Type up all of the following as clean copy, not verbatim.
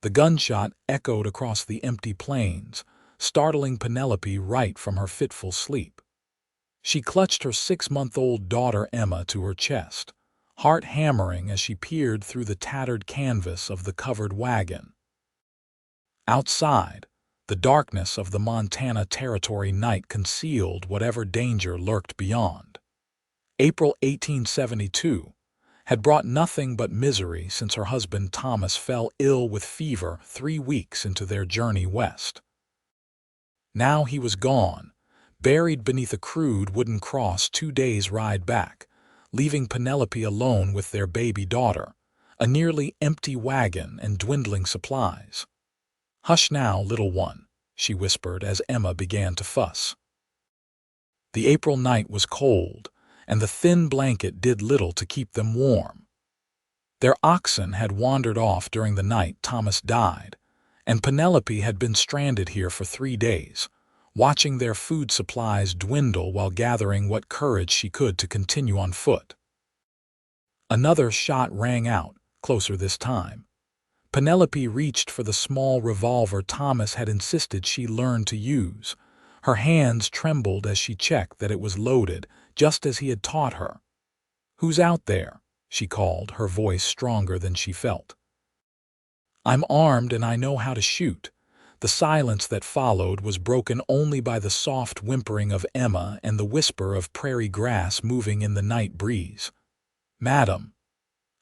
The gunshot echoed across the empty plains, startling Penelope right from her fitful sleep. She clutched her 6-month-old daughter Emma to her chest, heart hammering as she peered through the tattered canvas of the covered wagon. Outside, the darkness of the Montana Territory night concealed whatever danger lurked beyond. April 1872 had brought nothing but misery since her husband Thomas fell ill with fever 3 weeks into their journey west. Now he was gone, buried beneath a crude wooden cross 2 days' ride back, leaving Penelope alone with their baby daughter, a nearly empty wagon and dwindling supplies. "Hush now, little one," she whispered as Emma began to fuss. The April night was cold, and the thin blanket did little to keep them warm. Their oxen had wandered off during the night Thomas died, and Penelope had been stranded here for 3 days, watching their food supplies dwindle while gathering what courage she could to continue on foot. Another shot rang out, closer this time. Penelope reached for the small revolver Thomas had insisted she learn to use. Her hands trembled as she checked that it was loaded, just as he had taught her. "Who's out there?" she called, her voice stronger than she felt. "I'm armed and I know how to shoot." The silence that followed was broken only by the soft whimpering of Emma and the whisper of prairie grass moving in the night breeze. "Madam,"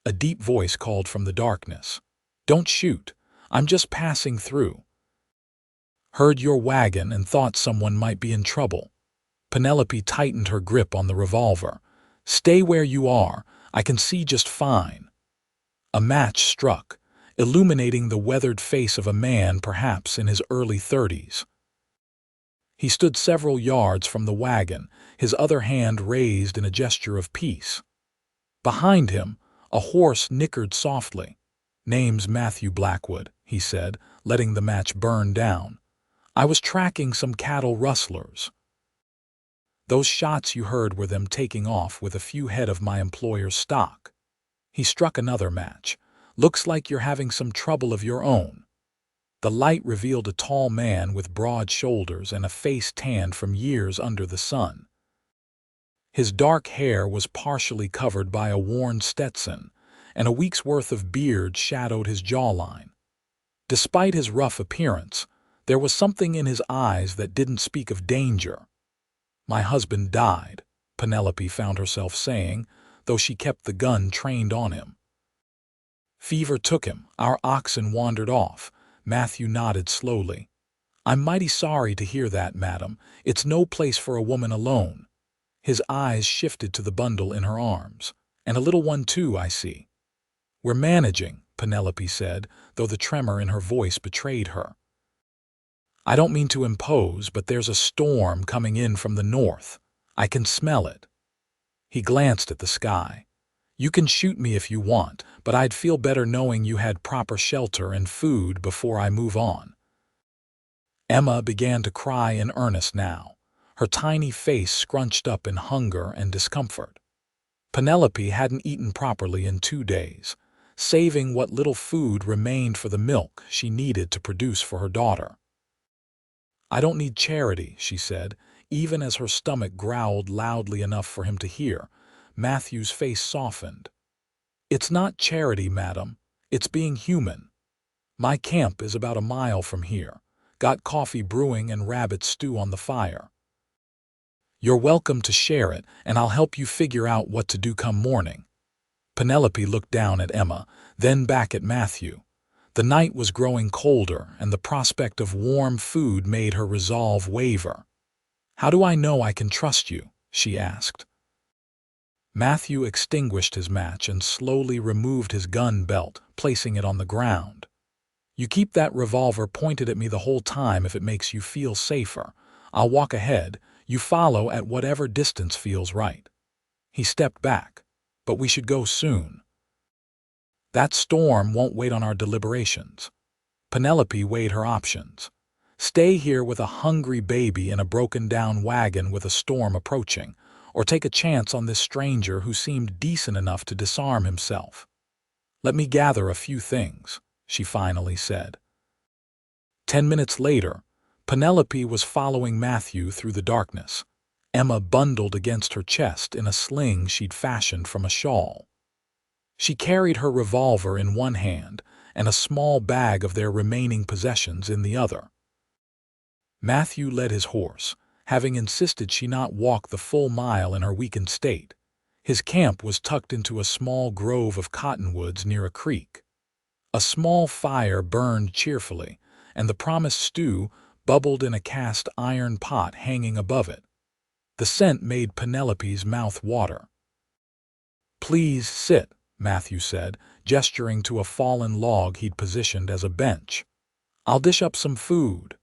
a deep voice called from the darkness. "Don't shoot. I'm just passing through. Heard your wagon and thought someone might be in trouble." Penelope tightened her grip on the revolver. "Stay where you are. I can see just fine." A match struck, illuminating the weathered face of a man perhaps in his early 30s. He stood several yards from the wagon, his other hand raised in a gesture of peace. Behind him, a horse nickered softly. "Name's Matthew Blackwood," he said, letting the match burn down. "I was tracking some cattle rustlers. Those shots you heard were them taking off with a few head of my employer's stock." He struck another match. "Looks like you're having some trouble of your own." The light revealed a tall man with broad shoulders and a face tanned from years under the sun. His dark hair was partially covered by a worn Stetson, and a week's worth of beard shadowed his jawline. Despite his rough appearance, there was something in his eyes that didn't speak of danger. "My husband died," Penelope found herself saying, though she kept the gun trained on him. "Fever took him. Our oxen wandered off." Matthew nodded slowly. "I'm mighty sorry to hear that, madam. It's no place for a woman alone." His eyes shifted to the bundle in her arms. "And a little one too, I see." "We're managing," Penelope said, though the tremor in her voice betrayed her. "I don't mean to impose, but there's a storm coming in from the north. I can smell it." He glanced at the sky. "You can shoot me if you want, but I'd feel better knowing you had proper shelter and food before I move on." Emma began to cry in earnest now, her tiny face scrunched up in hunger and discomfort. Penelope hadn't eaten properly in 2 days, saving what little food remained for the milk she needed to produce for her daughter. "I don't need charity," she said, even as her stomach growled loudly enough for him to hear. Matthew's face softened. "It's not charity, madam. It's being human. My camp is about a mile from here. Got coffee brewing and rabbit stew on the fire. You're welcome to share it, and I'll help you figure out what to do come morning." Penelope looked down at Emma, then back at Matthew. The night was growing colder, and the prospect of warm food made her resolve waver. "How do I know I can trust you?" she asked. Matthew extinguished his match and slowly removed his gun belt, placing it on the ground. "You keep that revolver pointed at me the whole time if it makes you feel safer. I'll walk ahead. You follow at whatever distance feels right." He stepped back. "But we should go soon." "That storm won't wait on our deliberations." Penelope weighed her options. Stay here with a hungry baby in a broken-down wagon with a storm approaching, or take a chance on this stranger who seemed decent enough to disarm himself. "Let me gather a few things," she finally said. 10 minutes later, Penelope was following Matthew through the darkness, Emma bundled against her chest in a sling she'd fashioned from a shawl. She carried her revolver in one hand and a small bag of their remaining possessions in the other. Matthew led his horse, having insisted she not walk the full mile in her weakened state. His camp was tucked into a small grove of cottonwoods near a creek. A small fire burned cheerfully, and the promised stew bubbled in a cast iron pot hanging above it. The scent made Penelope's mouth water. "Please sit," Matthew said, gesturing to a fallen log he'd positioned as a bench. "I'll dish up some food."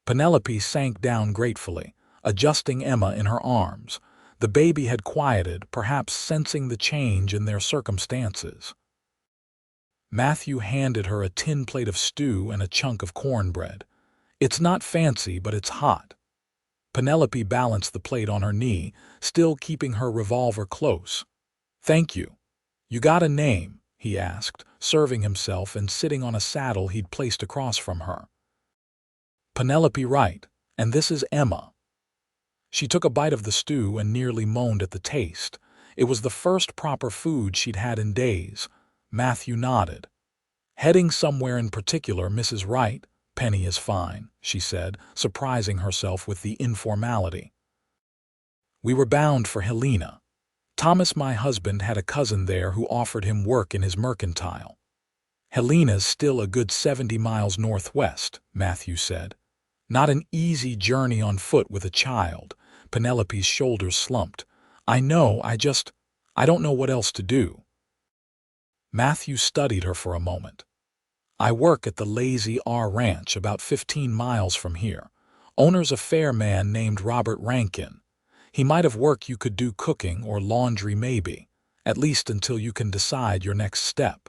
Penelope sank down gratefully, adjusting Emma in her arms. The baby had quieted, perhaps sensing the change in their circumstances. Matthew handed her a tin plate of stew and a chunk of cornbread. "It's not fancy, but it's hot." Penelope balanced the plate on her knee, still keeping her revolver close. "Thank you. You got a name?" he asked, serving himself and sitting on a saddle he'd placed across from her. "Penelope Wright, and this is Emma." She took a bite of the stew and nearly moaned at the taste. It was the first proper food she'd had in days. Matthew nodded. "Heading somewhere in particular, Mrs. Wright?" "Penny is fine," she said, surprising herself with the informality. "We were bound for Helena. Thomas, my husband, had a cousin there who offered him work in his mercantile." "Helena's still a good 70 miles northwest," Matthew said. "Not an easy journey on foot with a child." Penelope's shoulders slumped. "I know, I don't know what else to do." Matthew studied her for a moment. "I work at the Lazy R Ranch about 15 miles from here. Owner's a fair man named Robert Rankin. He might have work you could do cooking or laundry maybe, at least until you can decide your next step."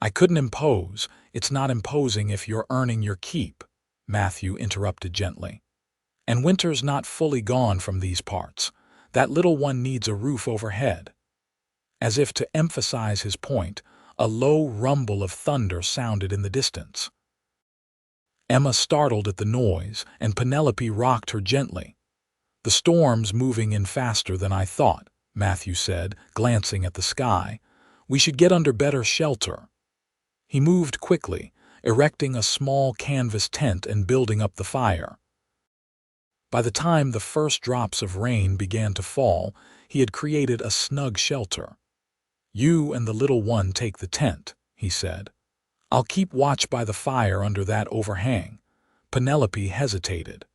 "I couldn't impose. It's not imposing if you're earning your keep," Matthew interrupted gently. "And winter's not fully gone from these parts. That little one needs a roof overhead." As if to emphasize his point, a low rumble of thunder sounded in the distance. Emma startled at the noise, and Penelope rocked her gently. "The storm's moving in faster than I thought," Matthew said, glancing at the sky. "We should get under better shelter." He moved quickly, erecting a small canvas tent and building up the fire. By the time the first drops of rain began to fall, he had created a snug shelter. "You and the little one take the tent," he said. "I'll keep watch by the fire under that overhang." Penelope hesitated.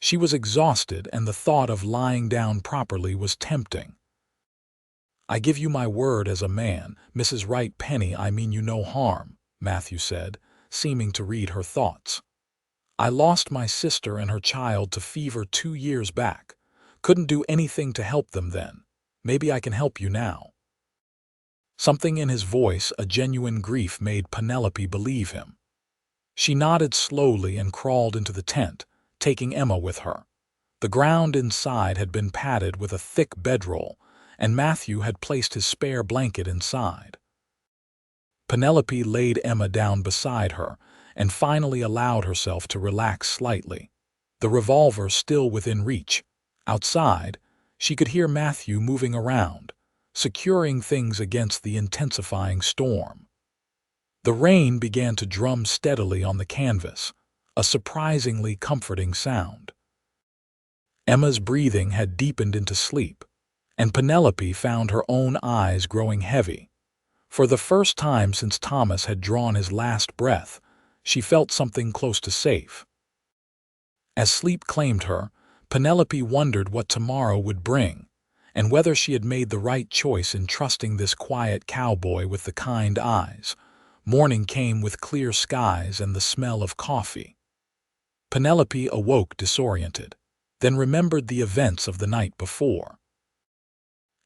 She was exhausted, and the thought of lying down properly was tempting. "I give you my word as a man, Mrs. Wright. Penny, I mean you no harm," Matthew said, seeming to read her thoughts. "I lost my sister and her child to fever 2 years back. Couldn't do anything to help them then. Maybe I can help you now." Something in his voice, a genuine grief, made Penelope believe him. She nodded slowly and crawled into the tent, taking Emma with her. The ground inside had been padded with a thick bedroll, and Matthew had placed his spare blanket inside. Penelope laid Emma down beside her and finally allowed herself to relax slightly, the revolver still within reach. Outside, she could hear Matthew moving around, securing things against the intensifying storm. The rain began to drum steadily on the canvas, a surprisingly comforting sound. Emma's breathing had deepened into sleep, and Penelope found her own eyes growing heavy. For the first time since Thomas had drawn his last breath, she felt something close to safe. As sleep claimed her, Penelope wondered what tomorrow would bring, and whether she had made the right choice in trusting this quiet cowboy with the kind eyes. Morning came with clear skies and the smell of coffee. Penelope awoke disoriented, then remembered the events of the night before.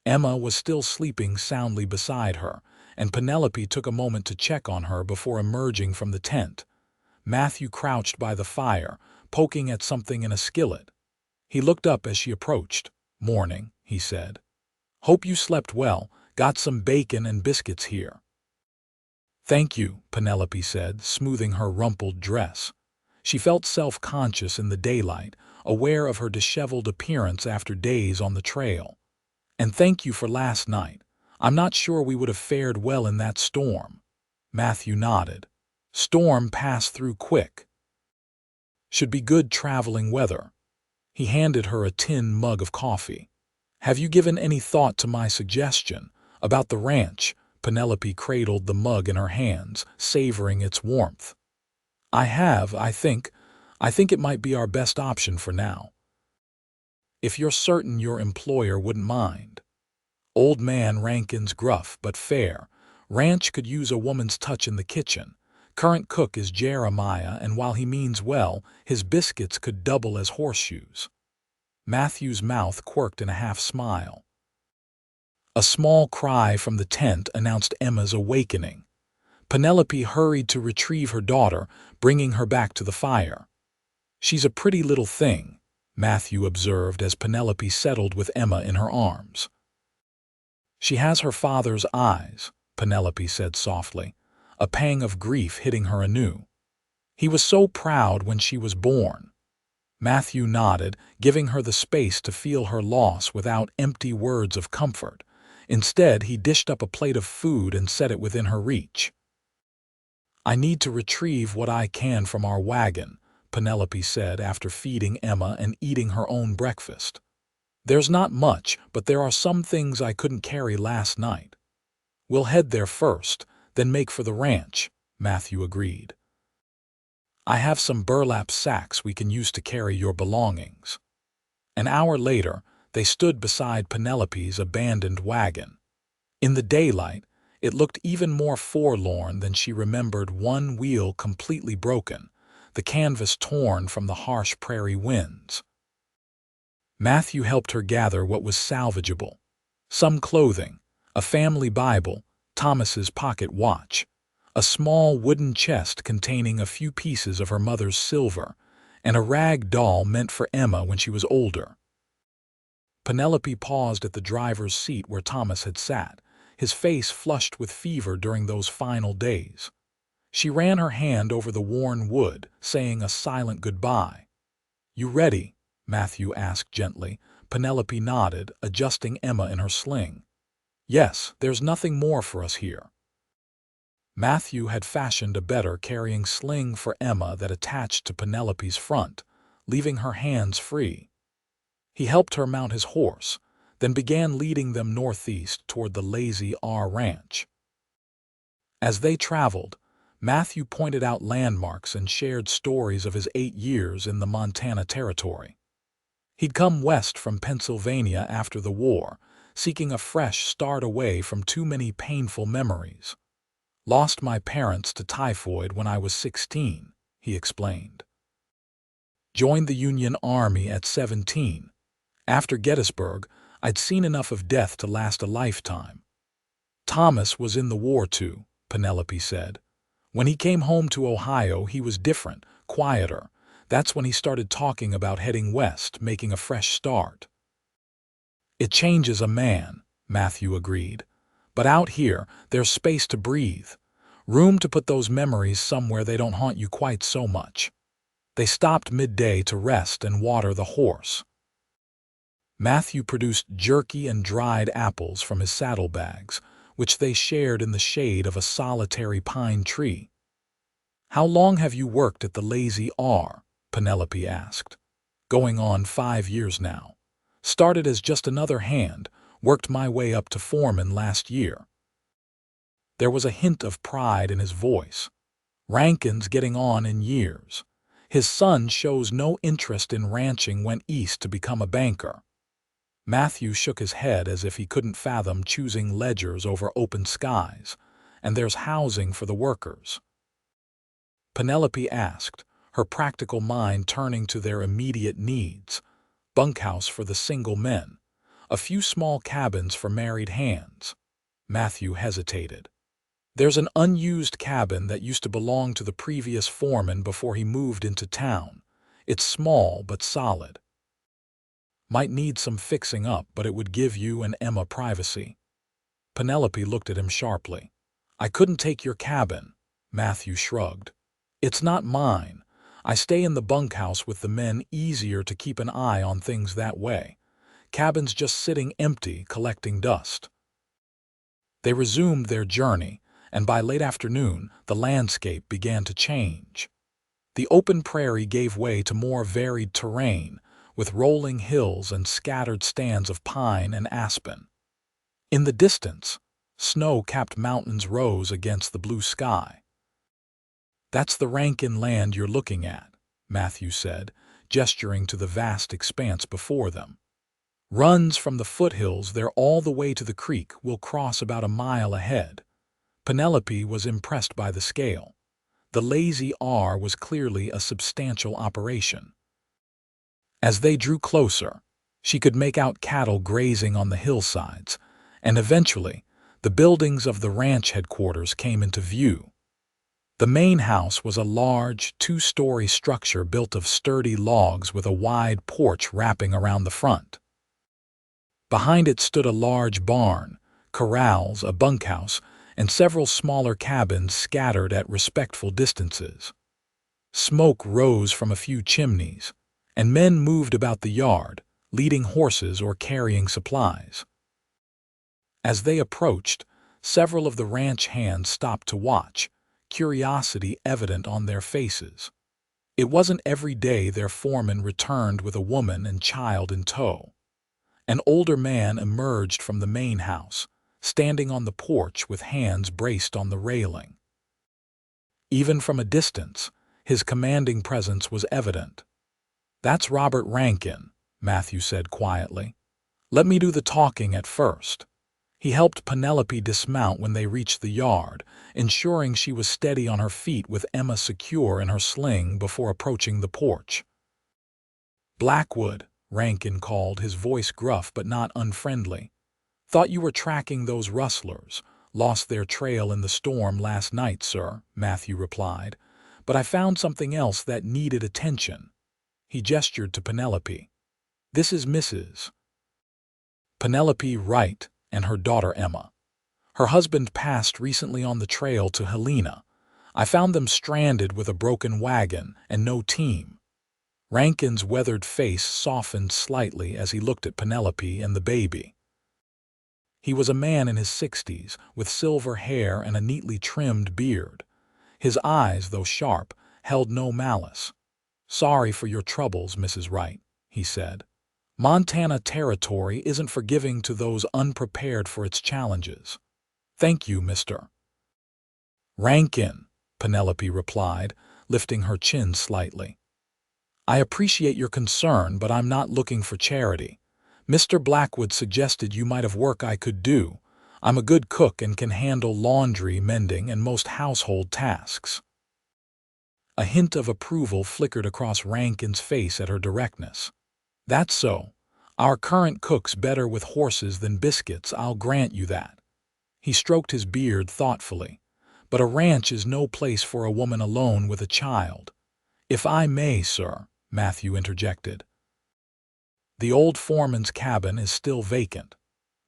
Emma was still sleeping soundly beside her, and Penelope took a moment to check on her before emerging from the tent. Matthew crouched by the fire, poking at something in a skillet. He looked up as she approached. "Morning," he said. "Hope you slept well. Got some bacon and biscuits here." "Thank you," Penelope said, smoothing her rumpled dress. She felt self-conscious in the daylight, aware of her disheveled appearance after days on the trail. "And thank you for last night. I'm not sure we would have fared well in that storm." Matthew nodded. "Storm passed through quick. Should be good traveling weather." He handed her a tin mug of coffee. "Have you given any thought to my suggestion about the ranch?" Penelope cradled the mug in her hands, savoring its warmth. "I have, I think. I think it might be our best option for now. If you're certain your employer wouldn't mind." Old man Rankin's gruff but fair. "Ranch could use a woman's touch in the kitchen. Current cook is Jeremiah, and while he means well, his biscuits could double as horseshoes." Matthew's mouth quirked in a half-smile. A small cry from the tent announced Emma's awakening. Penelope hurried to retrieve her daughter, bringing her back to the fire. "She's a pretty little thing," Matthew observed as Penelope settled with Emma in her arms. "She has her father's eyes," Penelope said softly, a pang of grief hitting her anew. "He was so proud when she was born." Matthew nodded, giving her the space to feel her loss without empty words of comfort. Instead, he dished up a plate of food and set it within her reach. "I need to retrieve what I can from our wagon," Penelope said after feeding Emma and eating her own breakfast. "There's not much, but there are some things I couldn't carry last night." "We'll head there first, then make for the ranch," Matthew agreed. "I have some burlap sacks we can use to carry your belongings." An hour later, they stood beside Penelope's abandoned wagon. In the daylight, it looked even more forlorn than she remembered, one wheel completely broken, the canvas torn from the harsh prairie winds. Matthew helped her gather what was salvageable. Some clothing, a family Bible, Thomas's pocket watch, a small wooden chest containing a few pieces of her mother's silver, and a rag doll meant for Emma when she was older. Penelope paused at the driver's seat where Thomas had sat, his face flushed with fever during those final days. She ran her hand over the worn wood, saying a silent goodbye. "You ready?" Matthew asked gently. Penelope nodded, adjusting Emma in her sling. "Yes, there's nothing more for us here." Matthew had fashioned a better carrying sling for Emma that attached to Penelope's front, leaving her hands free. He helped her mount his horse, then began leading them northeast toward the Lazy R Ranch. As they traveled, Matthew pointed out landmarks and shared stories of his 8 years in the Montana Territory. He'd come west from Pennsylvania after the war, seeking a fresh start away from too many painful memories. "Lost my parents to typhoid when I was 16, he explained. "Joined the Union Army at 17. After Gettysburg, I'd seen enough of death to last a lifetime." "Thomas was in the war too," Penelope said. "When he came home to Ohio, he was different, quieter. That's when he started talking about heading west, making a fresh start." "It changes a man," Matthew agreed. "But out here, there's space to breathe. Room to put those memories somewhere they don't haunt you quite so much." They stopped midday to rest and water the horse. Matthew produced jerky and dried apples from his saddlebags, which they shared in the shade of a solitary pine tree. "How long have you worked at the Lazy R?" Penelope asked. "Going on 5 years now. Started as just another hand, worked my way up to foreman last year." There was a hint of pride in his voice. "Rankin's getting on in years. His son shows no interest in ranching, went east to become a banker." Matthew shook his head as if he couldn't fathom choosing ledgers over open skies. "And there's housing for the workers?" Penelope asked, her practical mind turning to their immediate needs. Bunkhouse for the single men. A few small cabins for married hands. Matthew hesitated. "There's an unused cabin that used to belong to the previous foreman before he moved into town. It's small but solid. Might need some fixing up, but it would give you and Emma privacy." Penelope looked at him sharply. I couldn't take your cabin, Matthew shrugged. It's not mine. I stay in the bunkhouse with the men, easier to keep an eye on things that way. Cabin's just sitting empty, collecting dust. They resumed their journey, and by late afternoon, the landscape began to change. The open prairie gave way to more varied terrain, with rolling hills and scattered stands of pine and aspen. In the distance, snow-capped mountains rose against the blue sky. That's the Rankin land you're looking at, Matthew said, gesturing to the vast expanse before them. Runs from the foothills there all the way to the creek will cross about a mile ahead. Penelope was impressed by the scale. The Lazy R was clearly a substantial operation. As they drew closer, she could make out cattle grazing on the hillsides, and eventually, the buildings of the ranch headquarters came into view. The main house was a large, two-story structure built of sturdy logs with a wide porch wrapping around the front. Behind it stood a large barn, corrals, a bunkhouse, and several smaller cabins scattered at respectful distances. Smoke rose from a few chimneys, and men moved about the yard, leading horses or carrying supplies. As they approached, several of the ranch hands stopped to watch, curiosity evident on their faces. It wasn't every day their foreman returned with a woman and child in tow. An older man emerged from the main house, standing on the porch with hands braced on the railing. Even from a distance, his commanding presence was evident. "That's Robert Rankin," Matthew said quietly. "Let me do the talking at first." He helped Penelope dismount when they reached the yard, ensuring she was steady on her feet with Emma secure in her sling before approaching the porch. "Blackwood," Rankin called, his voice gruff but not unfriendly. "Thought you were tracking those rustlers. Lost their trail in the storm last night, sir," Matthew replied. "But I found something else that needed attention." He gestured to Penelope. "This is Mrs. Penelope Wright and her daughter Emma. Her husband passed recently on the trail to Helena. I found them stranded with a broken wagon and no team." Rankin's weathered face softened slightly as he looked at Penelope and the baby. He was a man in his 60s, with silver hair and a neatly trimmed beard. His eyes, though sharp, held no malice. "Sorry for your troubles, Mrs. Wright," he said. "Montana territory isn't forgiving to those unprepared for its challenges." "Thank you, Mr. Rankin," Penelope replied, lifting her chin slightly. "I appreciate your concern, but I'm not looking for charity. Mr. Blackwood suggested you might have work I could do. I'm a good cook and can handle laundry, mending, and most household tasks." A hint of approval flickered across Rankin's face at her directness. "That's so. Our current cook's better with horses than biscuits, I'll grant you that." He stroked his beard thoughtfully. "But a ranch is no place for a woman alone with a child." "If I may, sir," Matthew interjected. "The old foreman's cabin is still vacant.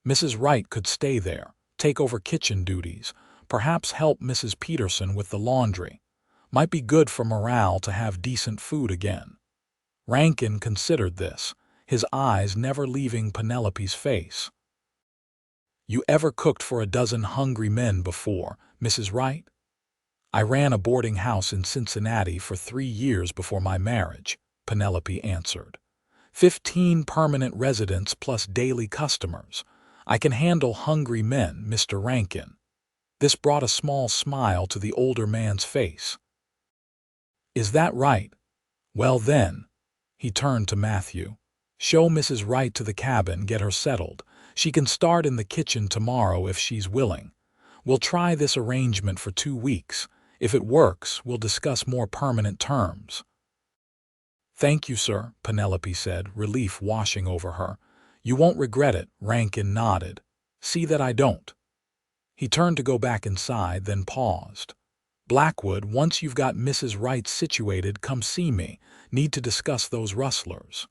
Mrs. Wright could stay there, take over kitchen duties, perhaps help Mrs. Peterson with the laundry. Might be good for morale to have decent food again." Rankin considered this, his eyes never leaving Penelope's face. "You ever cooked for a dozen hungry men before, Mrs. Wright?" "I ran a boarding house in Cincinnati for 3 years before my marriage," Penelope answered. 15 permanent residents plus daily customers. I can handle hungry men, Mr. Rankin." This brought a small smile to the older man's face. "Is that right? Well then," he turned to Matthew. "Show Mrs. Wright to the cabin, get her settled. She can start in the kitchen tomorrow if she's willing. We'll try this arrangement for 2 weeks. If it works, we'll discuss more permanent terms." "Thank you, sir," Penelope said, relief washing over her. "You won't regret it," Rankin nodded. "See that I don't." He turned to go back inside, then paused. "Blackwood, once you've got Mrs. Wright situated, come see me. Need to discuss those rustlers."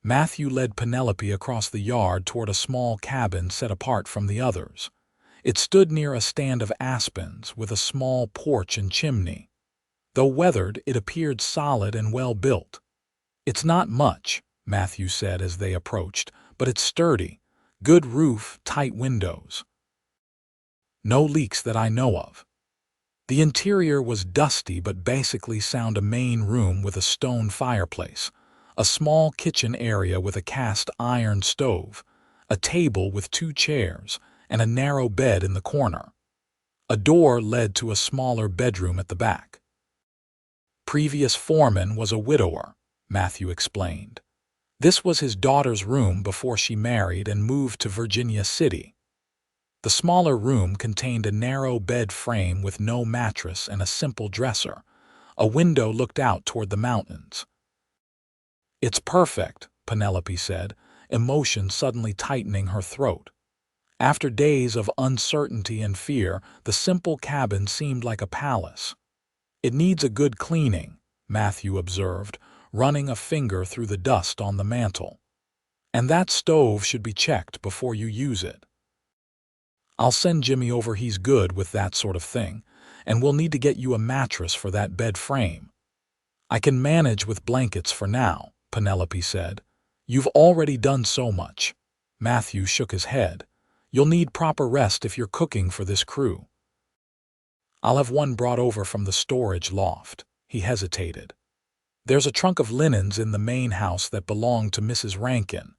Matthew led Penelope across the yard toward a small cabin set apart from the others. It stood near a stand of aspens with a small porch and chimney. Though weathered, it appeared solid and well built. "It's not much," Matthew said as they approached, "but it's sturdy. Good roof, tight windows. No leaks that I know of." The interior was dusty but basically sound: a main room with a stone fireplace, a small kitchen area with a cast iron stove, a table with 2 chairs, and a narrow bed in the corner. A door led to a smaller bedroom at the back. "Previous foreman was a widower," Matthew explained. "This was his daughter's room before she married and moved to Virginia City." The smaller room contained a narrow bed frame with no mattress and a simple dresser. A window looked out toward the mountains. "It's perfect," Penelope said, emotion suddenly tightening her throat. After days of uncertainty and fear, the simple cabin seemed like a palace. "It needs a good cleaning," Matthew observed, running a finger through the dust on the mantel. "And that stove should be checked before you use it. I'll send Jimmy over, he's good with that sort of thing, and we'll need to get you a mattress for that bed frame." "I can manage with blankets for now," Penelope said. "You've already done so much." Matthew shook his head. "You'll need proper rest if you're cooking for this crew." "I'll have one brought over from the storage loft." He hesitated. "There's a trunk of linens in the main house that belonged to Mrs. Rankin.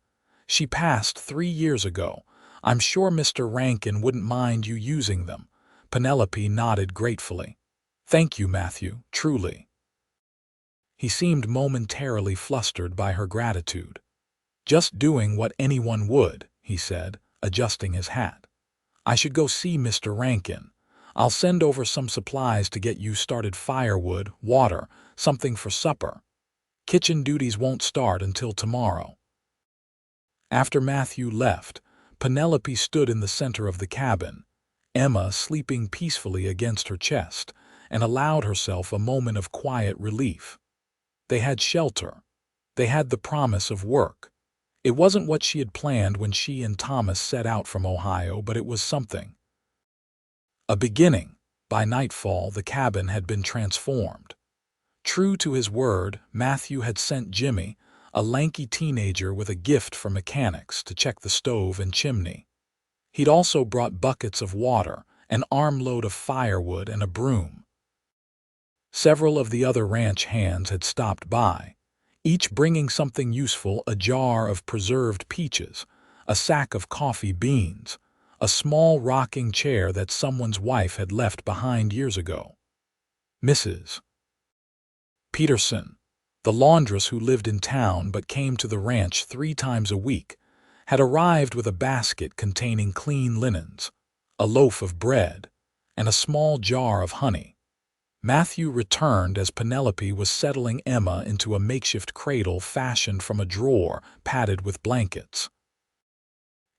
She passed 3 years ago. I'm sure Mr. Rankin wouldn't mind you using them." Penelope nodded gratefully. "Thank you, Matthew, truly." He seemed momentarily flustered by her gratitude. "Just doing what anyone would," he said, adjusting his hat. "I should go see Mr. Rankin. I'll send over some supplies to get you started: firewood, water, something for supper. Kitchen duties won't start until tomorrow." After Matthew left, Penelope stood in the center of the cabin, Emma sleeping peacefully against her chest, and allowed herself a moment of quiet relief. They had shelter. They had the promise of work. It wasn't what she had planned when she and Thomas set out from Ohio, but it was something. A beginning. By nightfall, the cabin had been transformed. True to his word, Matthew had sent Jimmy, a lanky teenager with a gift for mechanics, to check the stove and chimney. He'd also brought buckets of water, an armload of firewood, and a broom. Several of the other ranch hands had stopped by, each bringing something useful: a jar of preserved peaches, a sack of coffee beans, a small rocking chair that someone's wife had left behind years ago. Mrs. Peterson, the laundress who lived in town but came to the ranch 3 times a week, had arrived with a basket containing clean linens, a loaf of bread, and a small jar of honey. Matthew returned as Penelope was settling Emma into a makeshift cradle fashioned from a drawer padded with blankets.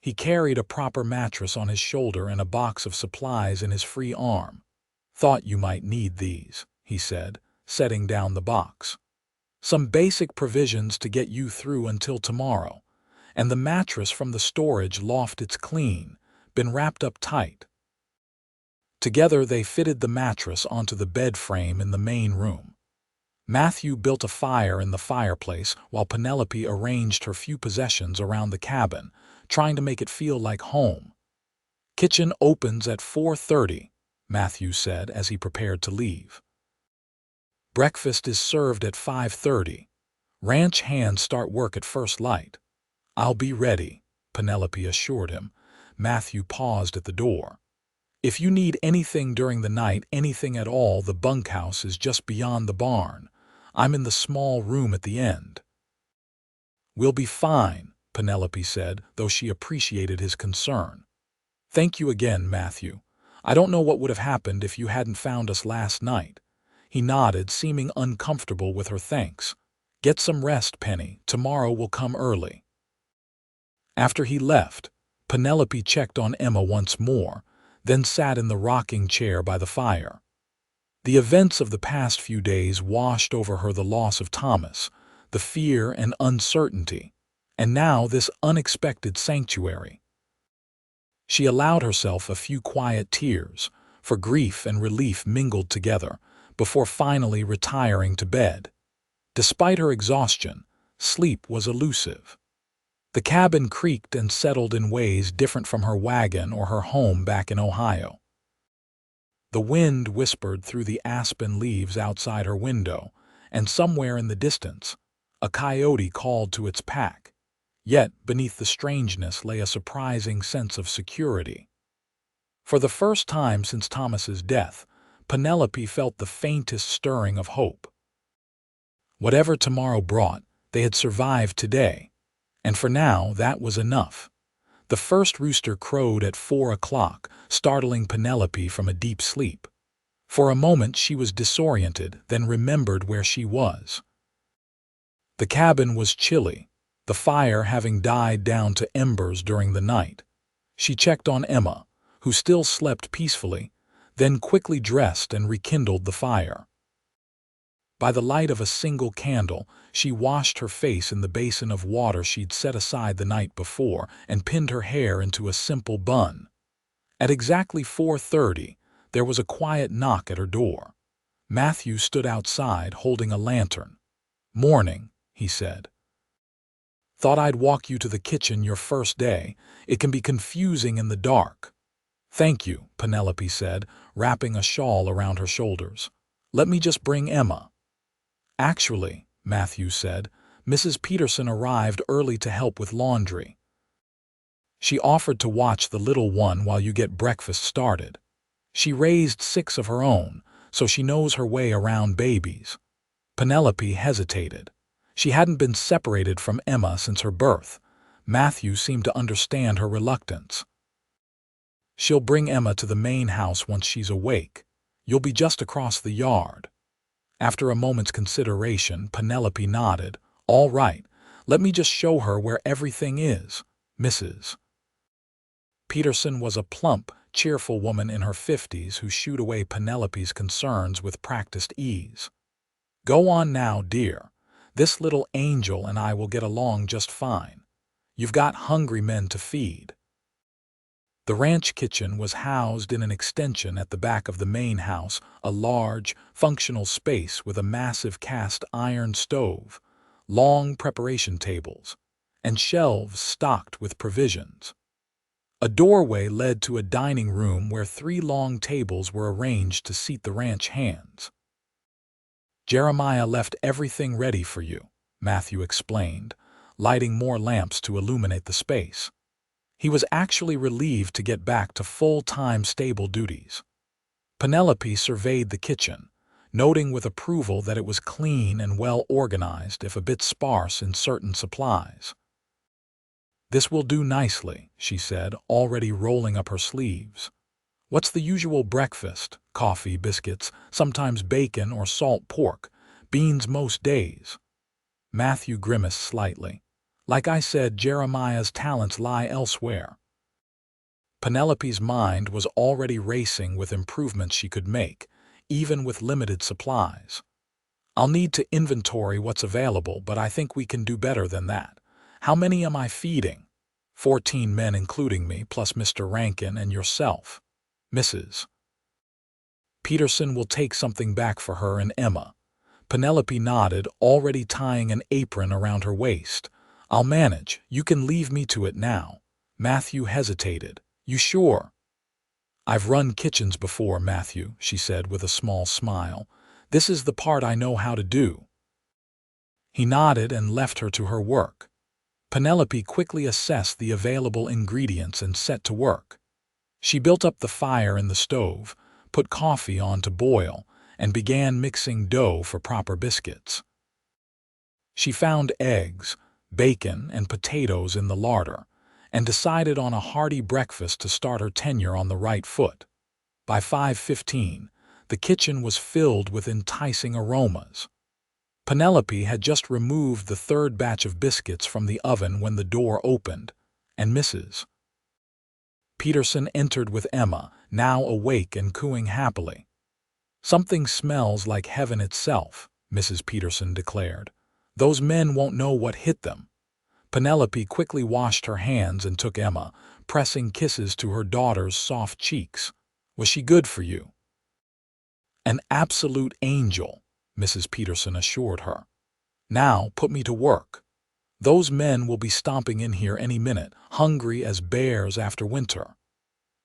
He carried a proper mattress on his shoulder and a box of supplies in his free arm. "Thought you might need these," he said, setting down the box. "Some basic provisions to get you through until tomorrow. And the mattress from the storage loft, it's clean, been wrapped up tight." Together they fitted the mattress onto the bed frame in the main room. Matthew built a fire in the fireplace while Penelope arranged her few possessions around the cabin, trying to make it feel like home. "Kitchen opens at 4:30, Matthew said as he prepared to leave. "Breakfast is served at 5:30. Ranch hands start work at first light." "I'll be ready," Penelope assured him. Matthew paused at the door. "If you need anything during the night, anything at all, the bunkhouse is just beyond the barn. I'm in the small room at the end." "We'll be fine," Penelope said, though she appreciated his concern. "Thank you again, Matthew. I don't know what would have happened if you hadn't found us last night." He nodded, seeming uncomfortable with her thanks. "Get some rest, Penny. Tomorrow we'll come early." After he left, Penelope checked on Emma once more, then sat in the rocking chair by the fire. The events of the past few days washed over her: the loss of Thomas, the fear and uncertainty, and now this unexpected sanctuary. She allowed herself a few quiet tears, for grief and relief mingled together, before finally retiring to bed. Despite her exhaustion, sleep was elusive. The cabin creaked and settled in ways different from her wagon or her home back in Ohio. The wind whispered through the aspen leaves outside her window, and somewhere in the distance, a coyote called to its pack. Yet, beneath the strangeness lay a surprising sense of security. For the first time since Thomas's death, Penelope felt the faintest stirring of hope. Whatever tomorrow brought, they had survived today, and for now that was enough. The first rooster crowed at 4 o'clock, startling Penelope from a deep sleep. For a moment she was disoriented, then remembered where she was. The cabin was chilly, the fire having died down to embers during the night. She checked on Emma, who still slept peacefully, then quickly dressed and rekindled the fire. By the light of a single candle, she washed her face in the basin of water she'd set aside the night before and pinned her hair into a simple bun. At exactly 4:30, there was a quiet knock at her door. Matthew stood outside holding a lantern. "Morning," he said. "Thought I'd walk you to the kitchen your first day. It can be confusing in the dark." "Thank you," Penelope said, wrapping a shawl around her shoulders. "Let me just bring Emma." "Actually," Matthew said, "Mrs. Peterson arrived early to help with laundry. She offered to watch the little one while you get breakfast started. She raised 6 of her own, so she knows her way around babies." Penelope hesitated. She hadn't been separated from Emma since her birth. Matthew seemed to understand her reluctance. "She'll bring Emma to the main house once she's awake. You'll be just across the yard." After a moment's consideration, Penelope nodded. "All right, let me just show her where everything is, Mrs. Peterson was a plump, cheerful woman in her 50s who shooed away Penelope's concerns with practiced ease. "Go on now, dear. This little angel and I will get along just fine. You've got hungry men to feed." The ranch kitchen was housed in an extension at the back of the main house, a large, functional space with a massive cast iron stove, long preparation tables, and shelves stocked with provisions. A doorway led to a dining room where 3 long tables were arranged to seat the ranch hands. "Jeremiah left everything ready for you," Matthew explained, lighting more lamps to illuminate the space. He was actually relieved to get back to full-time stable duties. Penelope surveyed the kitchen, noting with approval that it was clean and well organized, if a bit sparse in certain supplies. "This will do nicely," she said, already rolling up her sleeves. "What's the usual breakfast? Coffee, biscuits, sometimes bacon or salt pork, beans most days." Matthew grimaced slightly. "Like I said, Jeremiah's talents lie elsewhere." Penelope's mind was already racing with improvements she could make, even with limited supplies. "I'll need to inventory what's available, but I think we can do better than that. How many am I feeding?" 14 men including me, plus Mr. Rankin and yourself. Mrs. Peterson will take something back for her and Emma." Penelope nodded, already tying an apron around her waist. "I'll manage. You can leave me to it now." Matthew hesitated. "You sure?" "I've run kitchens before, Matthew," she said with a small smile. "This is the part I know how to do." He nodded and left her to her work. Penelope quickly assessed the available ingredients and set to work. She built up the fire in the stove, put coffee on to boil, and began mixing dough for proper biscuits. She found eggs, bacon, and potatoes in the larder, and decided on a hearty breakfast to start her tenure on the right foot. By 5:15, the kitchen was filled with enticing aromas. Penelope had just removed the 3rd batch of biscuits from the oven when the door opened, and Mrs. Peterson entered with Emma, now awake and cooing happily. "Something smells like heaven itself," Mrs. Peterson declared. "Those men won't know what hit them." Penelope quickly washed her hands and took Emma, pressing kisses to her daughter's soft cheeks. "Was she good for you?" "An absolute angel," Mrs. Peterson assured her. "Now put me to work. Those men will be stomping in here any minute, hungry as bears after winter."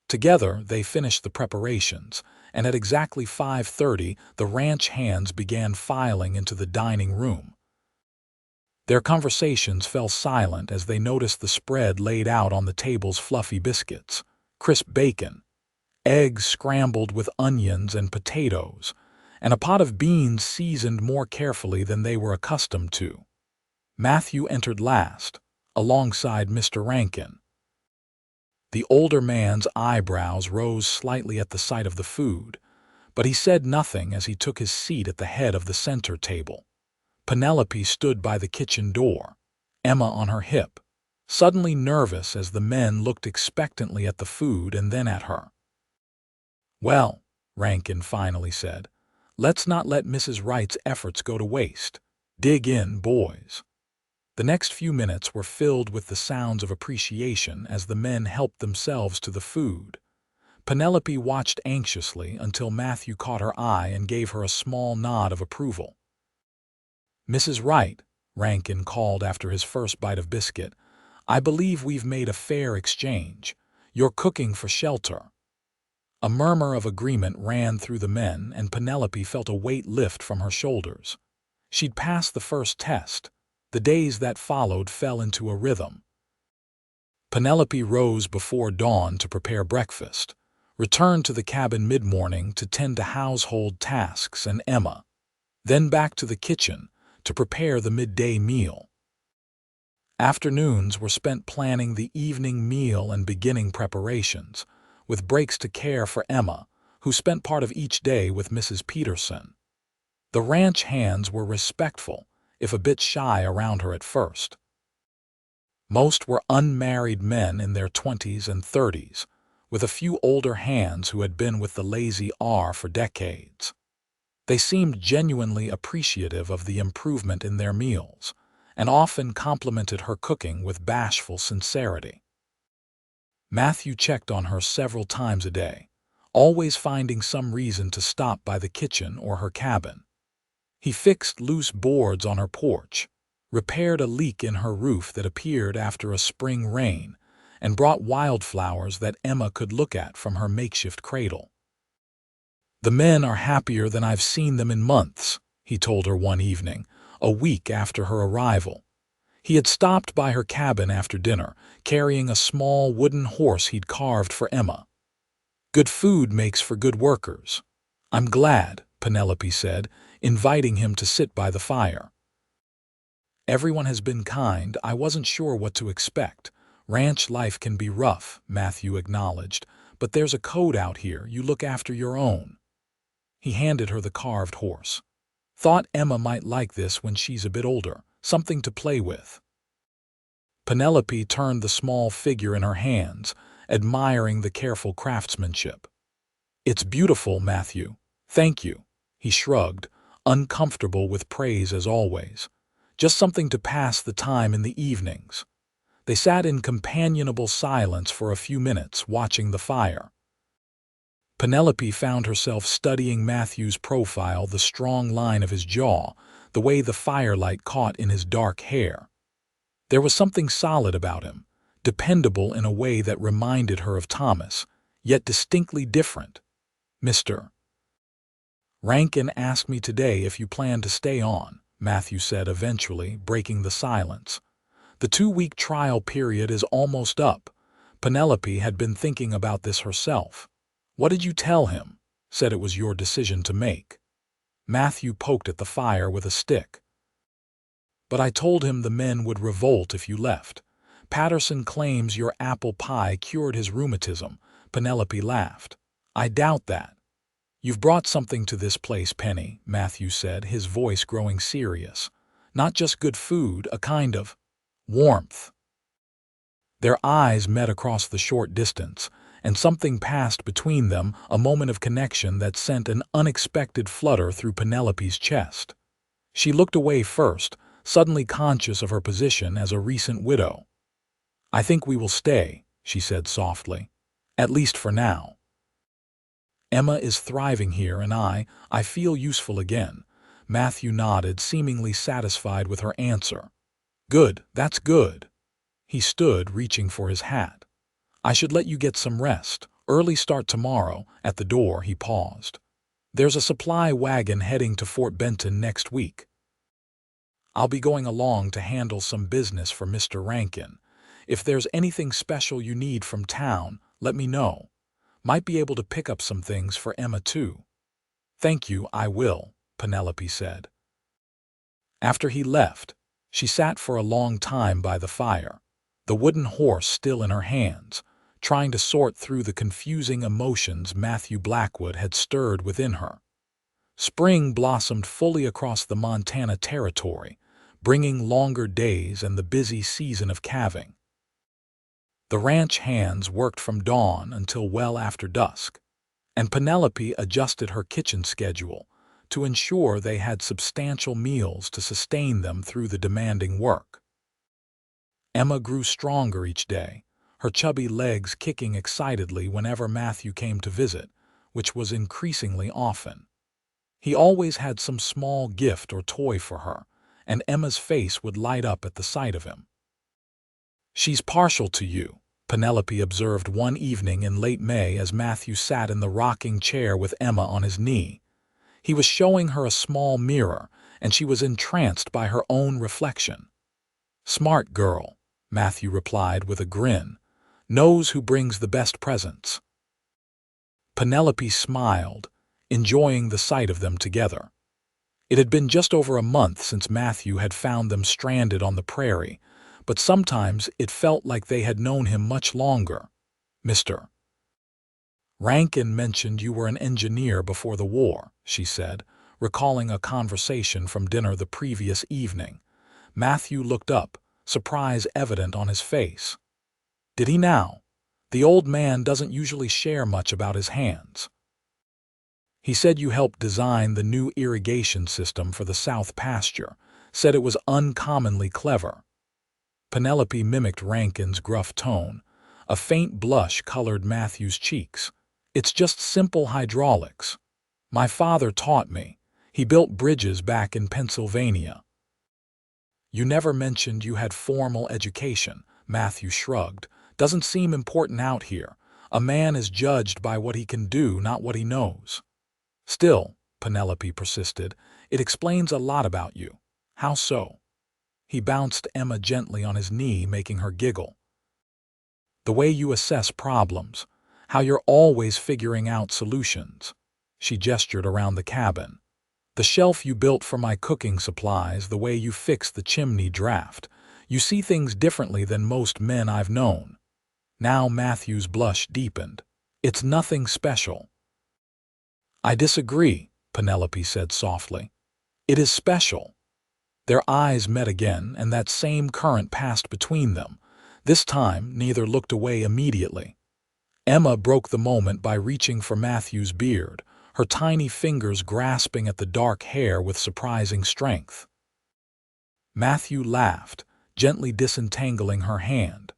Together, they finished the preparations, and at exactly 5:30, the ranch hands began filing into the dining room. Their conversations fell silent as they noticed the spread laid out on the table's fluffy biscuits, crisp bacon, eggs scrambled with onions and potatoes, and a pot of beans seasoned more carefully than they were accustomed to. Matthew entered last, alongside Mr. Rankin. The older man's eyebrows rose slightly at the sight of the food, but he said nothing as he took his seat at the head of the center table. Penelope stood by the kitchen door, Emma on her hip, suddenly nervous as the men looked expectantly at the food and then at her. "Well," Rankin finally said, "let's not let Mrs. Wright's efforts go to waste. Dig in, boys." The next few minutes were filled with the sounds of appreciation as the men helped themselves to the food. Penelope watched anxiously until Matthew caught her eye and gave her a small nod of approval. "Mrs. Wright," Rankin called after his first bite of biscuit, "I believe we've made a fair exchange. You're cooking for shelter." A murmur of agreement ran through the men, and Penelope felt a weight lift from her shoulders. She'd passed the first test. The days that followed fell into a rhythm. Penelope rose before dawn to prepare breakfast, returned to the cabin mid-morning to tend to household tasks and Emma, then back to the kitchen to prepare the midday meal. Afternoons were spent planning the evening meal and beginning preparations, with breaks to care for Emma, who spent part of each day with Mrs. Peterson. The ranch hands were respectful, if a bit shy around her at first. Most were unmarried men in their 20s and 30s, with a few older hands who had been with the Lazy R for decades. They seemed genuinely appreciative of the improvement in their meals, and often complimented her cooking with bashful sincerity. Matthew checked on her several times a day, always finding some reason to stop by the kitchen or her cabin. He fixed loose boards on her porch, repaired a leak in her roof that appeared after a spring rain, and brought wildflowers that Emma could look at from her makeshift cradle. "The men are happier than I've seen them in months," he told her one evening, a week after her arrival. He had stopped by her cabin after dinner, carrying a small wooden horse he'd carved for Emma. "Good food makes for good workers." "I'm glad," Penelope said, inviting him to sit by the fire. "Everyone has been kind. I wasn't sure what to expect. Ranch life can be rough," Matthew acknowledged, "but there's a code out here. You look after your own." He handed her the carved horse. "Thought Emma might like this when she's a bit older, something to play with." Penelope turned the small figure in her hands, admiring the careful craftsmanship. "It's beautiful, Matthew. Thank you." He shrugged, uncomfortable with praise as always. "Just something to pass the time in the evenings." They sat in companionable silence for a few minutes, watching the fire. Penelope found herself studying Matthew's profile, the strong line of his jaw, the way the firelight caught in his dark hair. There was something solid about him, dependable in a way that reminded her of Thomas, yet distinctly different. "Mr. Rankin asked me today if you plan to stay on," Matthew said eventually, breaking the silence. "The 2-week trial period is almost up." Penelope had been thinking about this herself. "What did you tell him?" "Said it was your decision to make." Matthew poked at the fire with a stick. "But I told him the men would revolt if you left. Patterson claims your apple pie cured his rheumatism." Penelope laughed. "I doubt that." "You've brought something to this place, Penny," Matthew said, his voice growing serious. "Not just good food, a kind of warmth." Their eyes met across the short distance, and something passed between them, a moment of connection that sent an unexpected flutter through Penelope's chest. She looked away first, suddenly conscious of her position as a recent widow. "I think we will stay," she said softly. "At least for now. Emma is thriving here, and I feel useful again." Matthew nodded, seemingly satisfied with her answer. "Good, that's good." He stood, reaching for his hat. "I should let you get some rest. Early start tomorrow." At the door, he paused. "There's a supply wagon heading to Fort Benton next week. I'll be going along to handle some business for Mr. Rankin. If there's anything special you need from town, let me know. Might be able to pick up some things for Emma, too." "Thank you, I will," Penelope said. After he left, she sat for a long time by the fire, the wooden horse still in her hands, trying to sort through the confusing emotions Matthew Blackwood had stirred within her. Spring blossomed fully across the Montana territory, bringing longer days and the busy season of calving. The ranch hands worked from dawn until well after dusk, and Penelope adjusted her kitchen schedule to ensure they had substantial meals to sustain them through the demanding work. Emma grew stronger each day, her chubby legs kicking excitedly whenever Matthew came to visit, which was increasingly often. He always had some small gift or toy for her, and Emma's face would light up at the sight of him. "She's partial to you," Penelope observed one evening in late May as Matthew sat in the rocking chair with Emma on his knee. He was showing her a small mirror, and she was entranced by her own reflection. "Smart girl," Matthew replied with a grin. "Knows who brings the best presents." Penelope smiled, enjoying the sight of them together. It had been just over a month since Matthew had found them stranded on the prairie, but sometimes it felt like they had known him much longer. "Mr. Rankin mentioned you were an engineer before the war," she said, recalling a conversation from dinner the previous evening. Matthew looked up, surprise evident on his face. "Did he now? The old man doesn't usually share much about his hands." "He said you helped design the new irrigation system for the South pasture, said it was uncommonly clever." Penelope mimicked Rankin's gruff tone. A faint blush colored Matthew's cheeks. "It's just simple hydraulics. My father taught me. He built bridges back in Pennsylvania." "You never mentioned you had formal education," Matthew shrugged. "Doesn't seem important out here. A man is judged by what he can do, not what he knows." "Still," Penelope persisted, "it explains a lot about you." "How so?" He bounced Emma gently on his knee, making her giggle. "The way you assess problems, how you're always figuring out solutions." She gestured around the cabin. "The shelf you built for my cooking supplies, the way you fix the chimney draft. You see things differently than most men I've known." Now Matthew's blush deepened. "It's nothing special." "I disagree," Penelope said softly. "It is special." Their eyes met again, and that same current passed between them. This time, neither looked away immediately. Emma broke the moment by reaching for Matthew's beard, her tiny fingers grasping at the dark hair with surprising strength. Matthew laughed, gently disentangling her hand.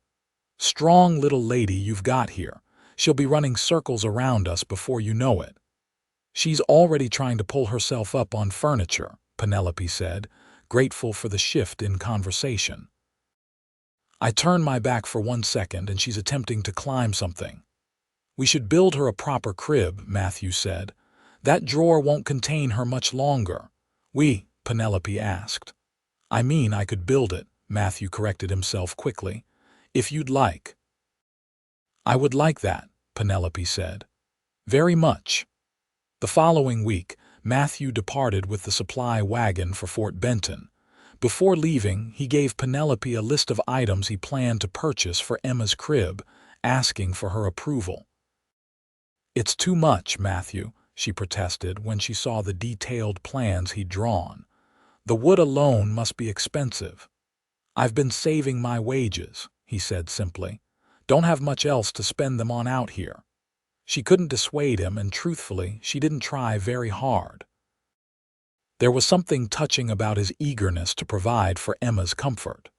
"Strong little lady you've got here. She'll be running circles around us before you know it." "She's already trying to pull herself up on furniture," Penelope said, grateful for the shift in conversation. "I turn my back for 1 second and she's attempting to climb something." "We should build her a proper crib," Matthew said. "That drawer won't contain her much longer." Penelope asked. "I mean I could build it," Matthew corrected himself quickly. "If you'd like." "I would like that," Penelope said. "Very much." The following week, Matthew departed with the supply wagon for Fort Benton. Before leaving, he gave Penelope a list of items he planned to purchase for Emma's crib, asking for her approval. "It's too much, Matthew," she protested when she saw the detailed plans he'd drawn. "The wood alone must be expensive." "I've been saving my wages," he said simply. "Don't have much else to spend them on out here." She couldn't dissuade him, and truthfully, she didn't try very hard. There was something touching about his eagerness to provide for Emma's comfort.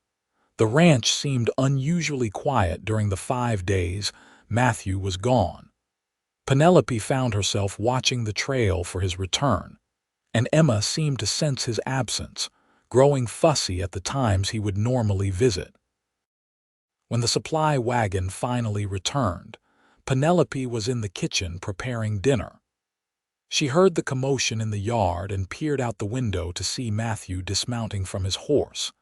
The ranch seemed unusually quiet during the 5 days Matthew was gone. Penelope found herself watching the trail for his return, and Emma seemed to sense his absence, growing fussy at the times he would normally visit. When the supply wagon finally returned, Penelope was in the kitchen preparing dinner. She heard the commotion in the yard and peered out the window to see Matthew dismounting from his horse,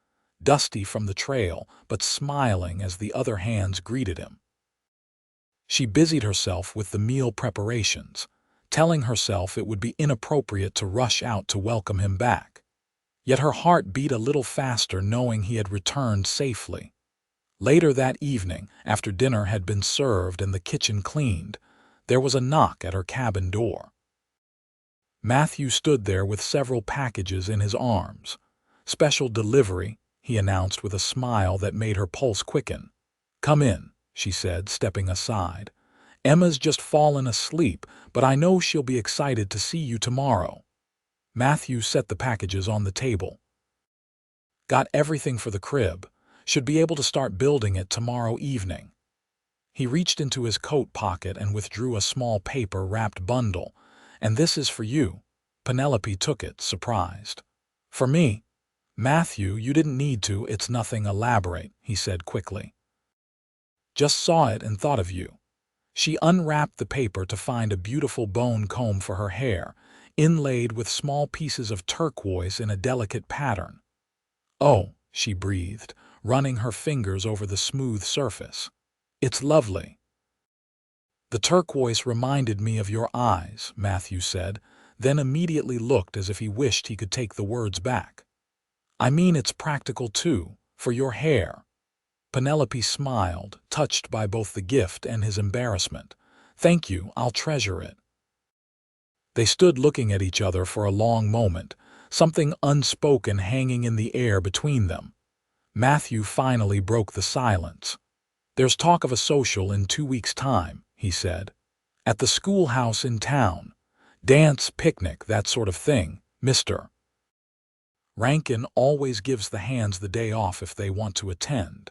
dusty from the trail but smiling as the other hands greeted him. She busied herself with the meal preparations, telling herself it would be inappropriate to rush out to welcome him back. Yet her heart beat a little faster knowing he had returned safely. Later that evening, after dinner had been served and the kitchen cleaned, there was a knock at her cabin door. Matthew stood there with several packages in his arms. "Special delivery," he announced with a smile that made her pulse quicken. "Come in," she said, stepping aside. "Emma's just fallen asleep, but I know she'll be excited to see you tomorrow." Matthew set the packages on the table. "Got everything for the crib. Should be able to start building it tomorrow evening." He reached into his coat pocket and withdrew a small paper-wrapped bundle. "And this is for you." Penelope took it, surprised. "For me?" "Matthew, you didn't need to. It's nothing elaborate," he said quickly. "Just saw it and thought of you." She unwrapped the paper to find a beautiful bone comb for her hair, inlaid with small pieces of turquoise in a delicate pattern. "Oh," she breathed, running her fingers over the smooth surface. "It's lovely." "The turquoise reminded me of your eyes," Matthew said, then immediately looked as if he wished he could take the words back. "I mean it's practical too, for your hair." Penelope smiled, touched by both the gift and his embarrassment. "Thank you, I'll treasure it." They stood looking at each other for a long moment, something unspoken hanging in the air between them. Matthew finally broke the silence. "There's talk of a social in 2 weeks' time," he said. "At the schoolhouse in town. Dance, picnic, that sort of thing. Mr. Rankin always gives the hands the day off if they want to attend."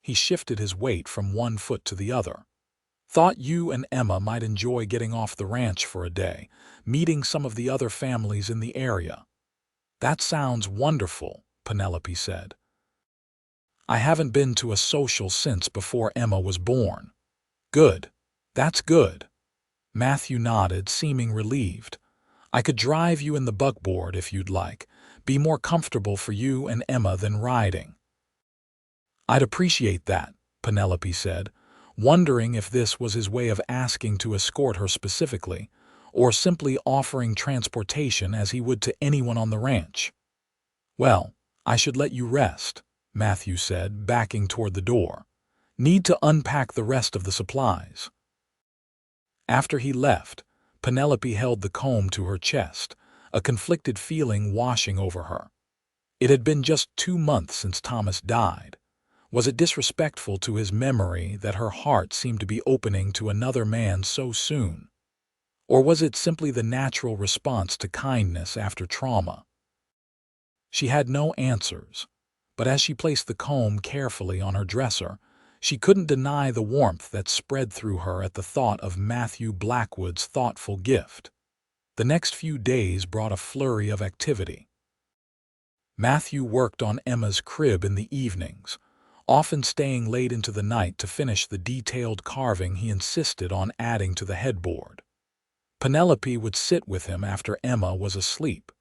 He shifted his weight from one foot to the other. "Thought you and Emma might enjoy getting off the ranch for a day, meeting some of the other families in the area." "That sounds wonderful," Penelope said. "I haven't been to a social since before Emma was born." "Good. That's good." Matthew nodded, seeming relieved. "I could drive you in the buckboard if you'd like. Be more comfortable for you and Emma than riding." "I'd appreciate that," Penelope said, wondering if this was his way of asking to escort her specifically, or simply offering transportation as he would to anyone on the ranch. "Well, I should let you rest," Matthew said, backing toward the door. "Need to unpack the rest of the supplies." After he left, Penelope held the comb to her chest, a conflicted feeling washing over her. It had been just 2 months since Thomas died. Was it disrespectful to his memory that her heart seemed to be opening to another man so soon? Or was it simply the natural response to kindness after trauma? She had no answers, but as she placed the comb carefully on her dresser, she couldn't deny the warmth that spread through her at the thought of Matthew Blackwood's thoughtful gift. The next few days brought a flurry of activity. Matthew worked on Emma's crib in the evenings, often staying late into the night to finish the detailed carving he insisted on adding to the headboard. Penelope would sit with him after Emma was asleep,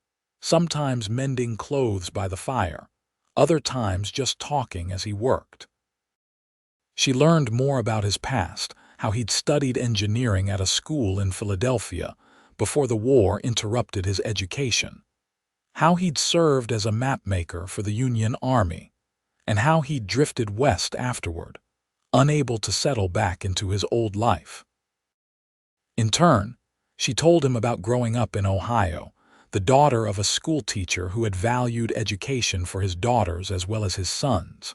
sometimes mending clothes by the fire, other times just talking as he worked. She learned more about his past, how he'd studied engineering at a school in Philadelphia before the war interrupted his education, how he'd served as a mapmaker for the Union Army, and how he'd drifted west afterward, unable to settle back into his old life. In turn, she told him about growing up in Ohio, the daughter of a schoolteacher who had valued education for his daughters as well as his sons.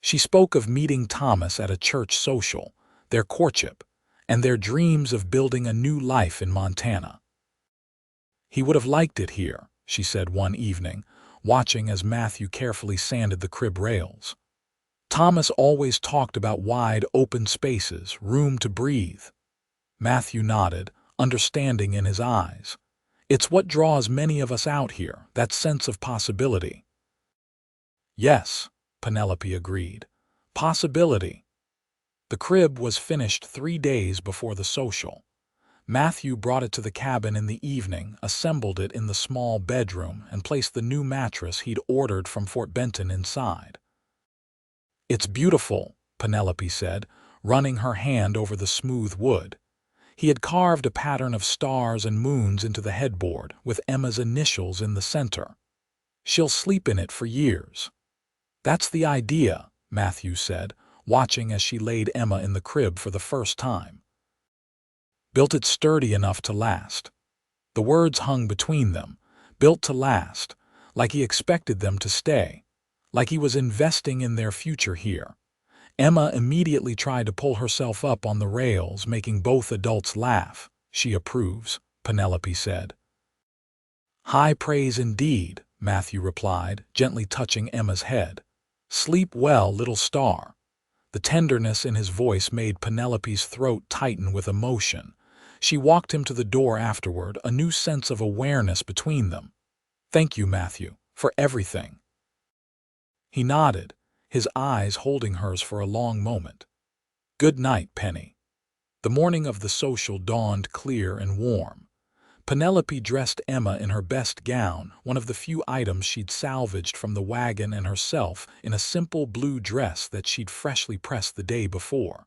She spoke of meeting Thomas at a church social, their courtship, and their dreams of building a new life in Montana. "He would have liked it here," she said one evening, watching as Matthew carefully sanded the crib rails. Thomas always talked about wide, open spaces, room to breathe. Matthew nodded, understanding in his eyes. It's what draws many of us out here, that sense of possibility. Yes, Penelope agreed. Possibility. The crib was finished 3 days before the social. Matthew brought it to the cabin in the evening, assembled it in the small bedroom, and placed the new mattress he'd ordered from Fort Benton inside. "It's beautiful," Penelope said, running her hand over the smooth wood. He had carved a pattern of stars and moons into the headboard, with Emma's initials in the center. "She'll sleep in it for years." "That's the idea," Matthew said, watching as she laid Emma in the crib for the first time. "Built it sturdy enough to last." The words hung between them. Built to last, like he expected them to stay, like he was investing in their future here. Emma immediately tried to pull herself up on the rails, making both adults laugh. "She approves," Penelope said. "High praise indeed," Matthew replied, gently touching Emma's head. "Sleep well, little star." The tenderness in his voice made Penelope's throat tighten with emotion. She walked him to the door afterward, a new sense of awareness between them. "Thank you, Matthew, for everything." He nodded, his eyes holding hers for a long moment. "Good night, Penny." The morning of the social dawned clear and warm. Penelope dressed Emma in her best gown, one of the few items she'd salvaged from the wagon, and herself in a simple blue dress that she'd freshly pressed the day before.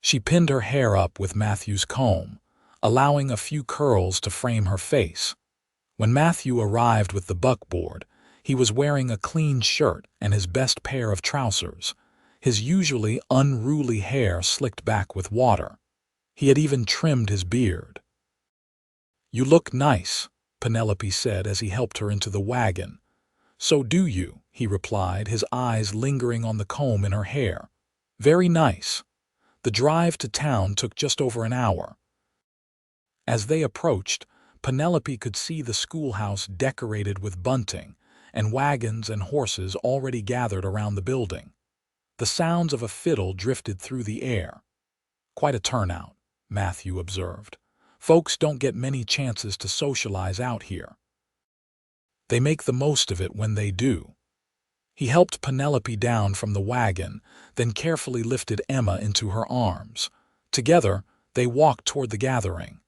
She pinned her hair up with Matthew's comb, allowing a few curls to frame her face. When Matthew arrived with the buckboard, he was wearing a clean shirt and his best pair of trousers, his usually unruly hair slicked back with water. He had even trimmed his beard. "You look nice," Penelope said as he helped her into the wagon. "So do you," he replied, his eyes lingering on the comb in her hair. "Very nice." The drive to town took just over an hour. As they approached, Penelope could see the schoolhouse decorated with bunting, and wagons and horses already gathered around the building. The sounds of a fiddle drifted through the air. "Quite a turnout," Matthew observed. "Folks don't get many chances to socialize out here. They make the most of it when they do." He helped Penelope down from the wagon, then carefully lifted Emma into her arms. Together, they walked toward the gathering.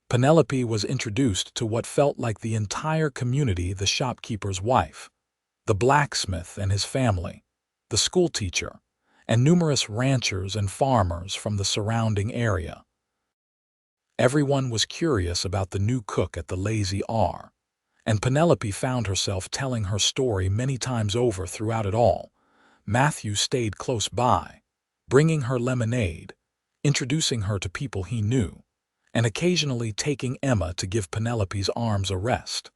Penelope was introduced to what felt like the entire community: the shopkeeper's wife, the blacksmith and his family, the schoolteacher, and numerous ranchers and farmers from the surrounding area. Everyone was curious about the new cook at the Lazy R, and Penelope found herself telling her story many times over throughout it all. Matthew stayed close by, bringing her lemonade, introducing her to people he knew, and occasionally taking Emma to give Penelope's arms a rest.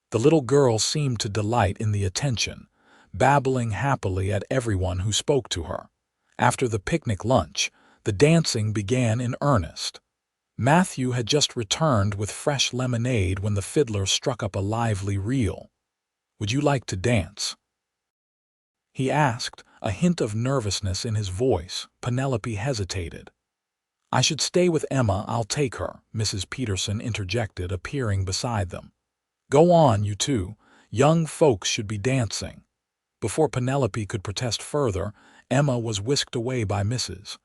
The little girl seemed to delight in the attention, babbling happily at everyone who spoke to her. After the picnic lunch, the dancing began in earnest. Matthew had just returned with fresh lemonade when the fiddler struck up a lively reel. "Would you like to dance?" he asked, a hint of nervousness in his voice. Penelope hesitated. "I should stay with Emma. I'll take her," Mrs. Peterson interjected, appearing beside them. "Go on, you two. Young folks should be dancing." Before Penelope could protest further, Emma was whisked away by Mrs.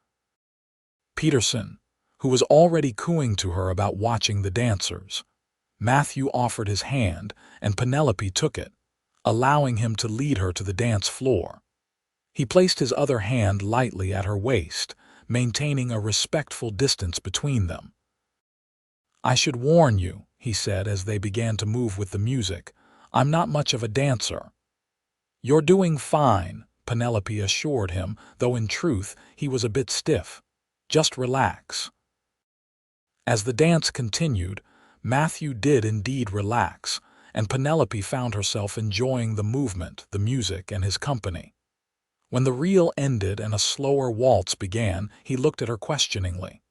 Peterson, who was already cooing to her about watching the dancers. Matthew offered his hand, and Penelope took it, allowing him to lead her to the dance floor. He placed his other hand lightly at her waist, maintaining a respectful distance between them. "I should warn you," he said as they began to move with the music, "I'm not much of a dancer." "You're doing fine," Penelope assured him, though in truth he was a bit stiff. "Just relax." As the dance continued, Matthew did indeed relax, and Penelope found herself enjoying the movement, the music, and his company. When the reel ended and a slower waltz began, he looked at her questioningly.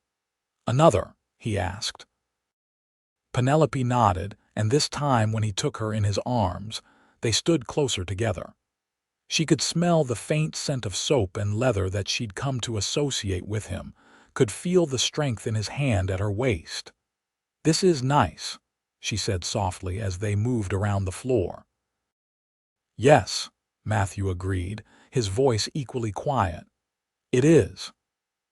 "Another?" he asked. Penelope nodded, and this time when he took her in his arms, they stood closer together. She could smell the faint scent of soap and leather that she'd come to associate with him, could feel the strength in his hand at her waist. "This is nice," she said softly as they moved around the floor. "Yes," Matthew agreed, his voice equally quiet. "It is."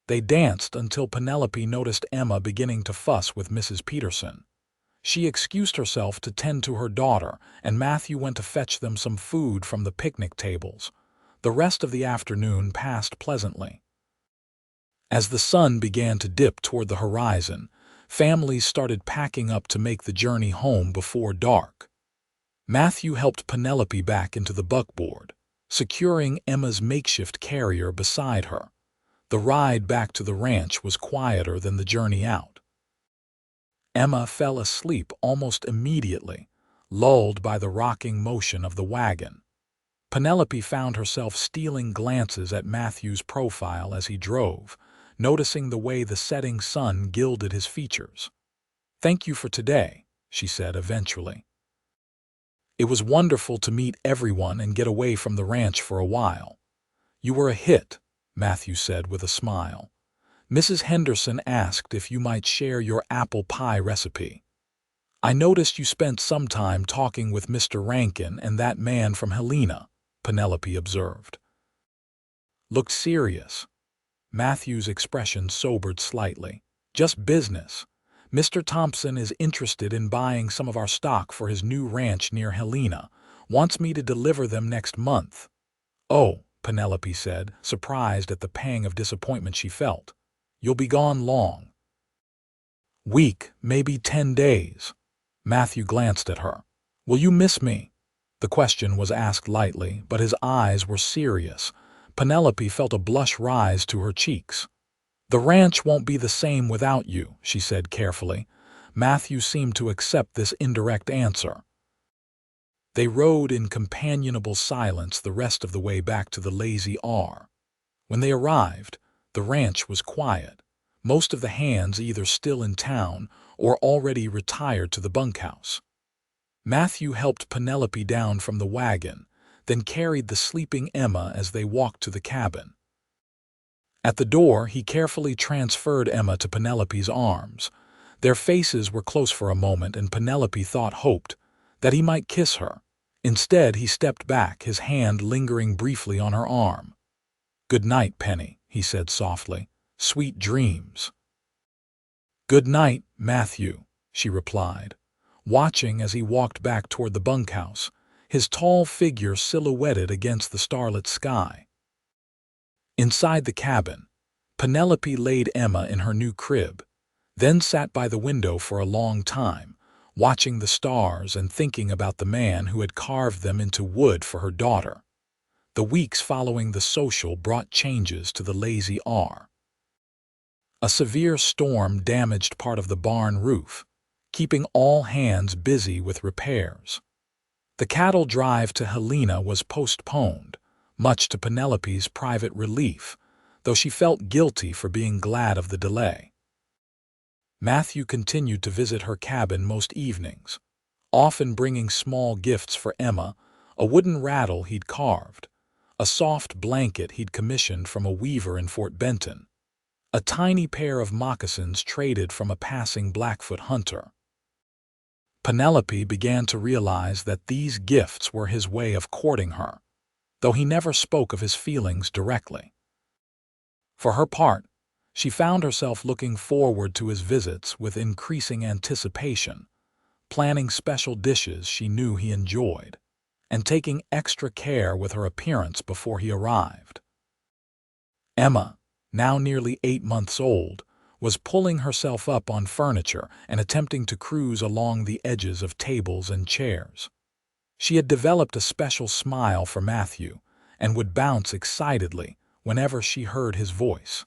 They danced until Penelope noticed Emma beginning to fuss with Mrs. Peterson. She excused herself to tend to her daughter, and Matthew went to fetch them some food from the picnic tables. The rest of the afternoon passed pleasantly. As the sun began to dip toward the horizon, families started packing up to make the journey home before dark. Matthew helped Penelope back into the buckboard, securing Emma's makeshift carrier beside her. The ride back to the ranch was quieter than the journey out. Emma fell asleep almost immediately, lulled by the rocking motion of the wagon. Penelope found herself stealing glances at Matthew's profile as he drove, noticing the way the setting sun gilded his features. "Thank you for today," she said eventually. "It was wonderful to meet everyone and get away from the ranch for a while." "You were a hit," Matthew said with a smile. "Mrs. Henderson asked if you might share your apple pie recipe. I noticed you spent some time talking with Mr. Rankin and that man from Helena," Penelope observed. "Looked serious." Matthew's expression sobered slightly. "Just business. Mr. Thompson is interested in buying some of our stock for his new ranch near Helena. Wants me to deliver them next month." "Oh," Penelope said, surprised at the pang of disappointment she felt. "You'll be gone long." "Week, maybe 10 days." Matthew glanced at her. "Will you miss me?" The question was asked lightly, but his eyes were serious. Penelope felt a blush rise to her cheeks. "The ranch won't be the same without you," she said carefully. Matthew seemed to accept this indirect answer. They rode in companionable silence the rest of the way back to the Lazy R. When they arrived, the ranch was quiet, most of the hands either still in town or already retired to the bunkhouse. Matthew helped Penelope down from the wagon, then carried the sleeping Emma as they walked to the cabin. At the door, he carefully transferred Emma to Penelope's arms. Their faces were close for a moment, and Penelope hoped that he might kiss her. Instead, he stepped back, his hand lingering briefly on her arm. "Good night, Penny," he said softly. "Sweet dreams." "Good night, Matthew," she replied, watching as he walked back toward the bunkhouse, his tall figure silhouetted against the starlit sky. Inside the cabin, Penelope laid Emma in her new crib, then sat by the window for a long time, watching the stars and thinking about the man who had carved them into wood for her daughter. The weeks following the social brought changes to the Lazy R. A severe storm damaged part of the barn roof, keeping all hands busy with repairs. The cattle drive to Helena was postponed, much to Penelope's private relief, though she felt guilty for being glad of the delay. Matthew continued to visit her cabin most evenings, often bringing small gifts for Emma, a wooden rattle he'd carved, a soft blanket he'd commissioned from a weaver in Fort Benton, a tiny pair of moccasins traded from a passing Blackfoot hunter. Penelope began to realize that these gifts were his way of courting her, though he never spoke of his feelings directly. For her part, she found herself looking forward to his visits with increasing anticipation, planning special dishes she knew he enjoyed, and taking extra care with her appearance before he arrived. Emma, now nearly 8 months old, was pulling herself up on furniture and attempting to cruise along the edges of tables and chairs. She had developed a special smile for Matthew and would bounce excitedly whenever she heard his voice.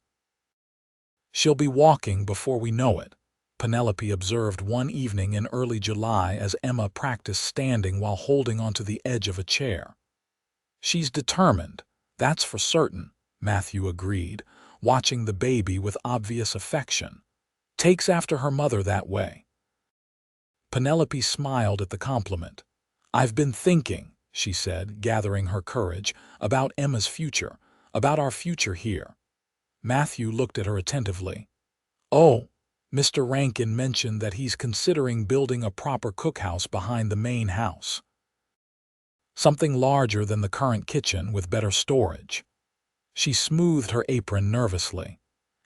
"She'll be walking before we know it," Penelope observed one evening in early July as Emma practiced standing while holding onto the edge of a chair. "She's determined, that's for certain," Matthew agreed, watching the baby with obvious affection. "Takes after her mother that way." Penelope smiled at the compliment. "I've been thinking," she said, gathering her courage, about Emma's future, about our future here. Matthew looked at her attentively. Oh, Mr. Rankin mentioned that he's considering building a proper cookhouse behind the main house. Something larger than the current kitchen with better storage. She smoothed her apron nervously.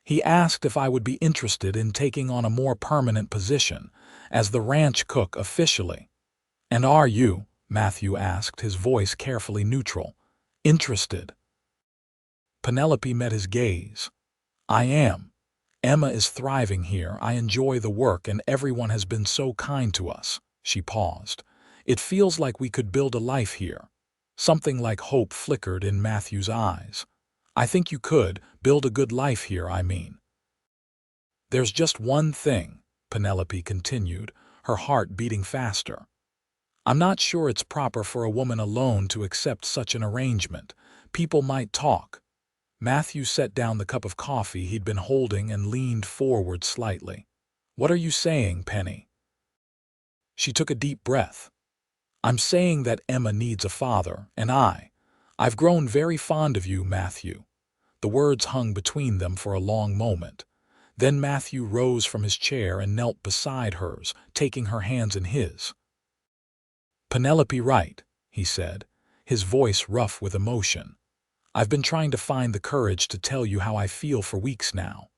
He asked if I would be interested in taking on a more permanent position as the ranch cook officially. And are you, Matthew asked, his voice carefully neutral, interested? Penelope met his gaze. I am. Emma is thriving here. I enjoy the work and everyone has been so kind to us. She paused. It feels like we could build a life here. Something like hope flickered in Matthew's eyes. I think you could build a good life here, I mean. There's just one thing, Penelope continued, her heart beating faster. I'm not sure it's proper for a woman alone to accept such an arrangement. People might talk. Matthew set down the cup of coffee he'd been holding and leaned forward slightly. What are you saying, Penny? She took a deep breath. I'm saying that Emma needs a father, and I've grown very fond of you, Matthew. The words hung between them for a long moment. Then Matthew rose from his chair and knelt beside hers, taking her hands in his. Penelope Wright, he said, his voice rough with emotion. I've been trying to find the courage to tell you how I feel for weeks now.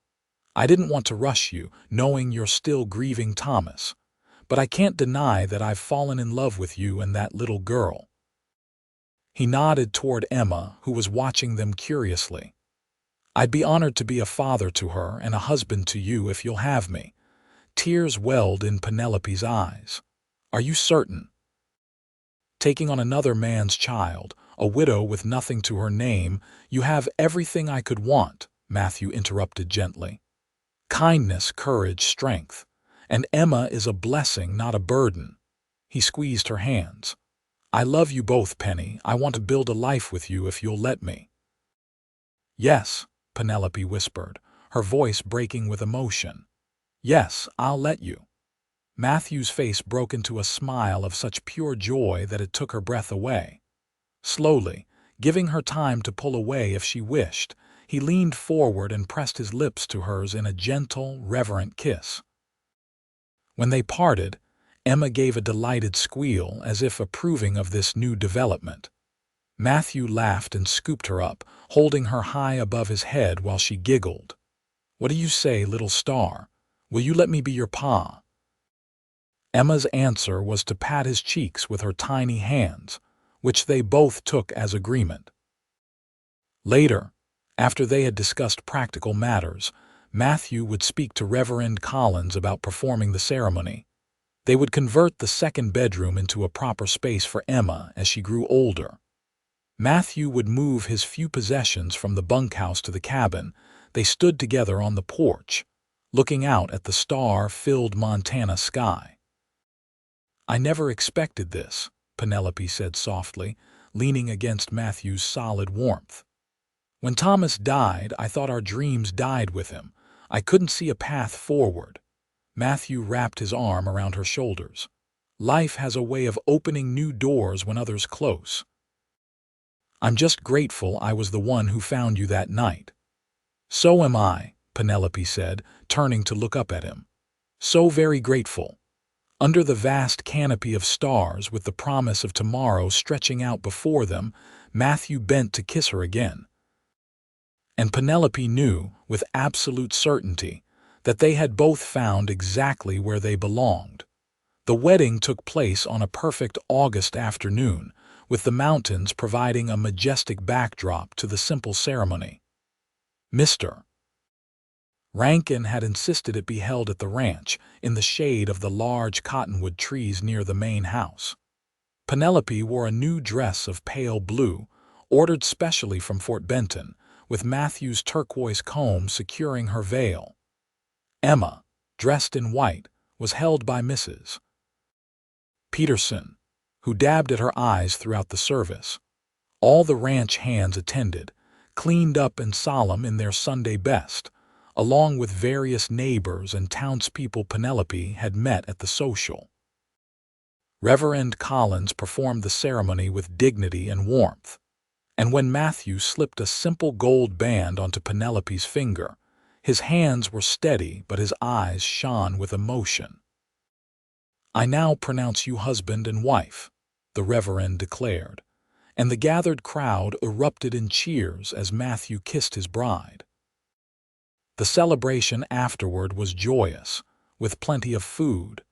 I didn't want to rush you, knowing you're still grieving Thomas. But I can't deny that I've fallen in love with you and that little girl. He nodded toward Emma, who was watching them curiously. I'd be honored to be a father to her and a husband to you if you'll have me. Tears welled in Penelope's eyes. Are you certain? Taking on another man's child, a widow with nothing to her name, you have everything I could want, Matthew interrupted gently. Kindness, courage, strength. And Emma is a blessing, not a burden. He squeezed her hands. I love you both, Penny. I want to build a life with you if you'll let me. Yes, Penelope whispered, her voice breaking with emotion. Yes, I'll let you. Matthew's face broke into a smile of such pure joy that it took her breath away. Slowly, giving her time to pull away if she wished, he leaned forward and pressed his lips to hers in a gentle, reverent kiss. When they parted, Emma gave a delighted squeal as if approving of this new development. Matthew laughed and scooped her up, holding her high above his head while she giggled. What do you say, little star? Will you let me be your pa? Emma's answer was to pat his cheeks with her tiny hands, which they both took as agreement. Later, after they had discussed practical matters, Matthew would speak to Reverend Collins about performing the ceremony. They would convert the second bedroom into a proper space for Emma as she grew older. Matthew would move his few possessions from the bunkhouse to the cabin. They stood together on the porch, looking out at the star-filled Montana sky. I never expected this, Penelope said softly, leaning against Matthew's solid warmth. When Thomas died, I thought our dreams died with him. I couldn't see a path forward. Matthew wrapped his arm around her shoulders. Life has a way of opening new doors when others close. I'm just grateful I was the one who found you that night. So am I, Penelope said, turning to look up at him. So very grateful. Under the vast canopy of stars with the promise of tomorrow stretching out before them, Matthew bent to kiss her again. And Penelope knew, with absolute certainty, that they had both found exactly where they belonged. The wedding took place on a perfect August afternoon, with the mountains providing a majestic backdrop to the simple ceremony. Mr. Rankin had insisted it be held at the ranch, in the shade of the large cottonwood trees near the main house. Penelope wore a new dress of pale blue, ordered specially from Fort Benton, with Matthew's turquoise comb securing her veil. Emma, dressed in white, was held by Mrs. Peterson, who dabbed at her eyes throughout the service. All the ranch hands attended, cleaned up and solemn in their Sunday best, along with various neighbors and townspeople Penelope had met at the social. Reverend Collins performed the ceremony with dignity and warmth, and when Matthew slipped a simple gold band onto Penelope's finger, his hands were steady but his eyes shone with emotion. "I now pronounce you husband and wife," the Reverend declared, and the gathered crowd erupted in cheers as Matthew kissed his bride. The celebration afterward was joyous, with plenty of food,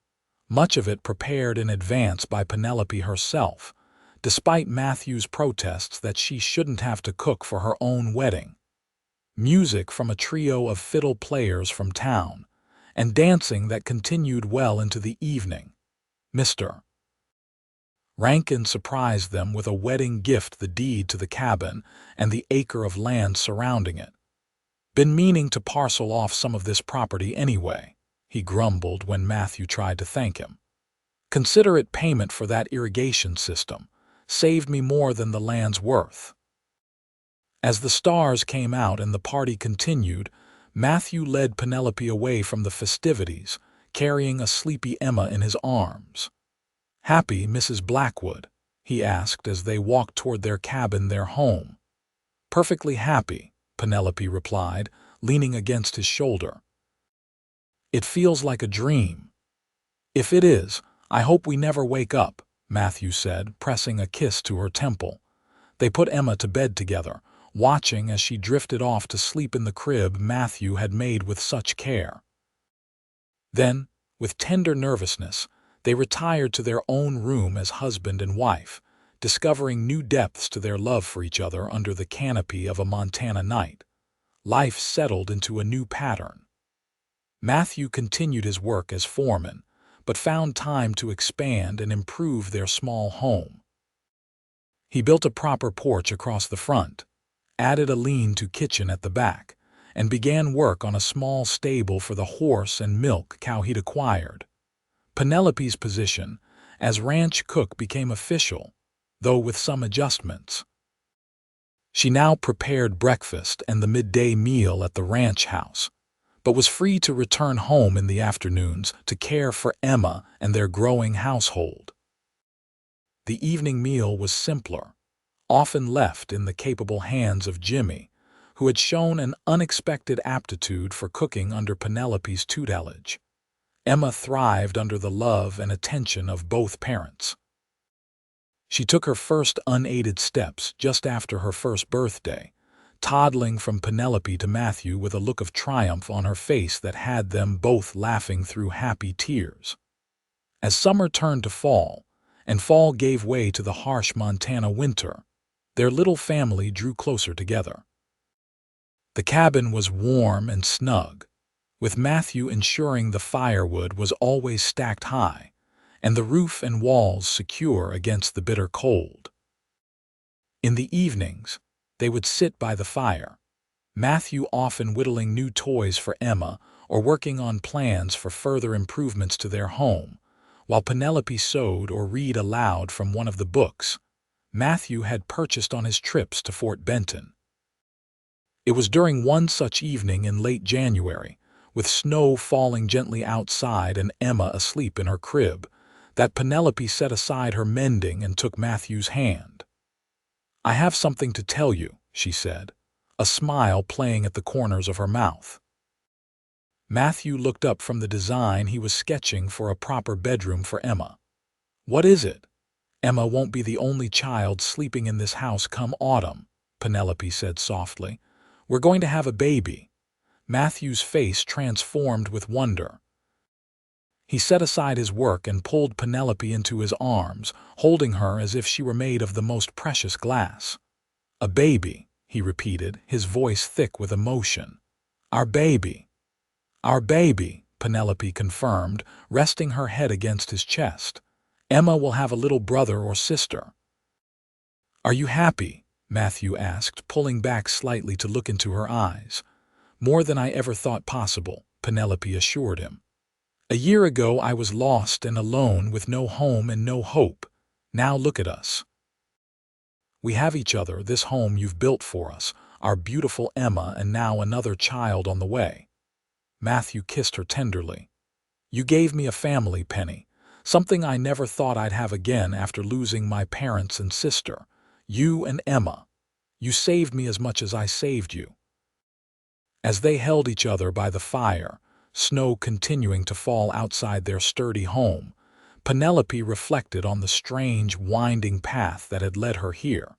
much of it prepared in advance by Penelope herself, despite Matthew's protests that she shouldn't have to cook for her own wedding. Music from a trio of fiddle players from town, and dancing that continued well into the evening. Mr. Rankin surprised them with a wedding gift, the deed to the cabin and the acre of land surrounding it. "Been meaning to parcel off some of this property anyway," he grumbled when Matthew tried to thank him. "Consider it payment for that irrigation system. Saved me more than the land's worth." As the stars came out and the party continued, Matthew led Penelope away from the festivities, carrying a sleepy Emma in his arms. "Happy, Mrs. Blackwood?" he asked as they walked toward their cabin, their home. "Perfectly happy," Penelope replied, leaning against his shoulder. "It feels like a dream." "If it is, I hope we never wake up," Matthew said, pressing a kiss to her temple. They put Emma to bed together, watching as she drifted off to sleep in the crib Matthew had made with such care. Then, with tender nervousness, they retired to their own room as husband and wife, discovering new depths to their love for each other under the canopy of a Montana night. Life settled into a new pattern. Matthew continued his work as foreman, but found time to expand and improve their small home. He built a proper porch across the front, added a lean-to kitchen at the back, and began work on a small stable for the horse and milk cow he'd acquired. Penelope's position as ranch cook became official, though with some adjustments. She now prepared breakfast and the midday meal at the ranch house, but was free to return home in the afternoons to care for Emma and their growing household. The evening meal was simpler, often left in the capable hands of Jimmy, who had shown an unexpected aptitude for cooking under Penelope's tutelage. Emma thrived under the love and attention of both parents. She took her first unaided steps just after her first birthday, toddling from Penelope to Matthew with a look of triumph on her face that had them both laughing through happy tears. As summer turned to fall, and fall gave way to the harsh Montana winter, their little family drew closer together. The cabin was warm and snug, with Matthew ensuring the firewood was always stacked high, and the roof and walls secure against the bitter cold. In the evenings, they would sit by the fire, Matthew often whittling new toys for Emma or working on plans for further improvements to their home, while Penelope sewed or read aloud from one of the books Matthew had purchased on his trips to Fort Benton. It was during one such evening in late January, with snow falling gently outside and Emma asleep in her crib, that Penelope set aside her mending and took Matthew's hand. "I have something to tell you," she said, a smile playing at the corners of her mouth. Matthew looked up from the design he was sketching for a proper bedroom for Emma. "What is it?" "Emma won't be the only child sleeping in this house come autumn," Penelope said softly. "We're going to have a baby." Matthew's face transformed with wonder. He set aside his work and pulled Penelope into his arms, holding her as if she were made of the most precious glass. "A baby," he repeated, his voice thick with emotion. "Our baby." "Our baby," Penelope confirmed, resting her head against his chest. "Emma will have a little brother or sister." "Are you happy?" Matthew asked, pulling back slightly to look into her eyes. "More than I ever thought possible," Penelope assured him. "A year ago I was lost and alone with no home and no hope. Now look at us. We have each other, this home you've built for us, our beautiful Emma, and now another child on the way." Matthew kissed her tenderly. "You gave me a family, Penny, something I never thought I'd have again after losing my parents and sister. You and Emma. You saved me as much as I saved you." As they held each other by the fire, snow continuing to fall outside their sturdy home, Penelope reflected on the strange, winding path that had led her here.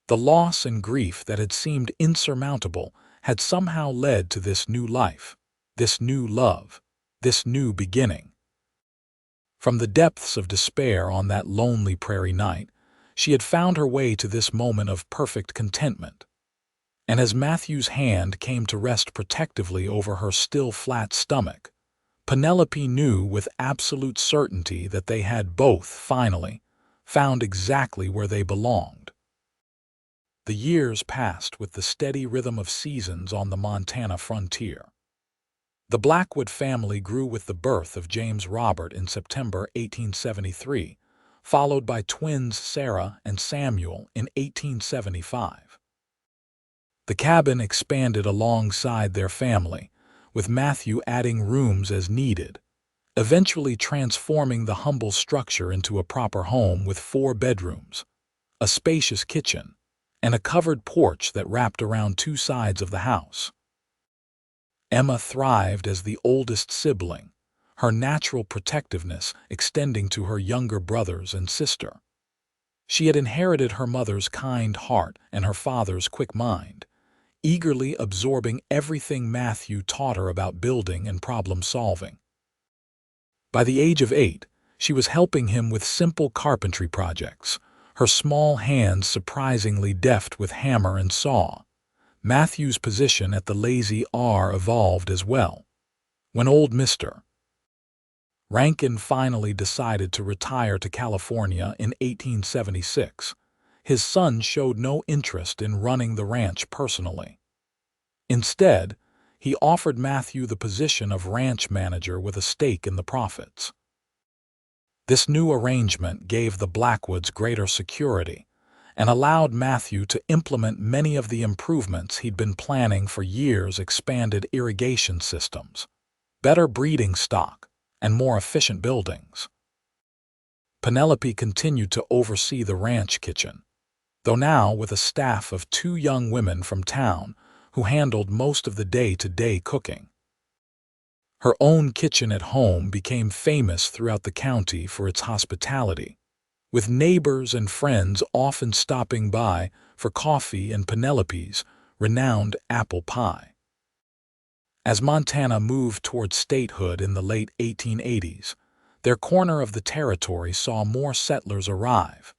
The loss and grief that had seemed insurmountable had somehow led to this new life, this new love, this new beginning. From the depths of despair on that lonely prairie night, she had found her way to this moment of perfect contentment. And as Matthew's hand came to rest protectively over her still flat stomach, Penelope knew with absolute certainty that they had both, finally, found exactly where they belonged. The years passed with the steady rhythm of seasons on the Montana frontier. The Blackwood family grew with the birth of James Robert in September 1873, followed by twins Sarah and Samuel in 1875. The cabin expanded alongside their family, with Matthew adding rooms as needed, eventually transforming the humble structure into a proper home with 4 bedrooms, a spacious kitchen, and a covered porch that wrapped around 2 sides of the house. Emma thrived as the oldest sibling, her natural protectiveness extending to her younger brothers and sister. She had inherited her mother's kind heart and her father's quick mind, eagerly absorbing everything Matthew taught her about building and problem-solving. By the age of 8, she was helping him with simple carpentry projects, her small hands surprisingly deft with hammer and saw. Matthew's position at the Lazy R evolved as well. When old Mr. Rankin finally decided to retire to California in 1876, his son showed no interest in running the ranch personally. Instead, he offered Matthew the position of ranch manager with a stake in the profits. This new arrangement gave the Blackwoods greater security and allowed Matthew to implement many of the improvements he'd been planning for years: expanded irrigation systems, better breeding stock, and more efficient buildings. Penelope continued to oversee the ranch kitchen, though now with a staff of 2 young women from town who handled most of the day-to-day cooking. Her own kitchen at home became famous throughout the county for its hospitality, with neighbors and friends often stopping by for coffee and Penelope's renowned apple pie. As Montana moved toward statehood in the late 1880s, their corner of the territory saw more settlers arrive,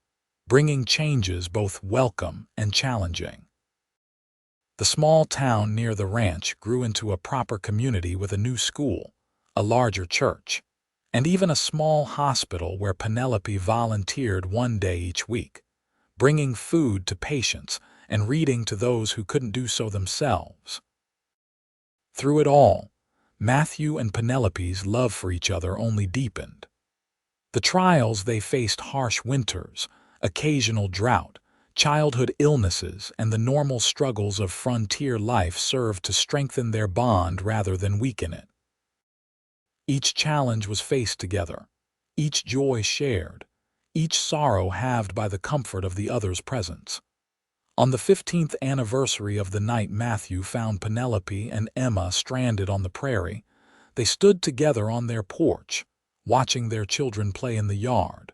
bringing changes both welcome and challenging. The small town near the ranch grew into a proper community with a new school, a larger church, and even a small hospital where Penelope volunteered 1 day each week, bringing food to patients and reading to those who couldn't do so themselves. Through it all, Matthew and Penelope's love for each other only deepened. The trials they faced: harsh winters, occasional drought, childhood illnesses, and the normal struggles of frontier life served to strengthen their bond rather than weaken it. Each challenge was faced together, each joy shared, each sorrow halved by the comfort of the other's presence. On the 15th anniversary of the night Matthew found Penelope and Emma stranded on the prairie, they stood together on their porch, watching their children play in the yard.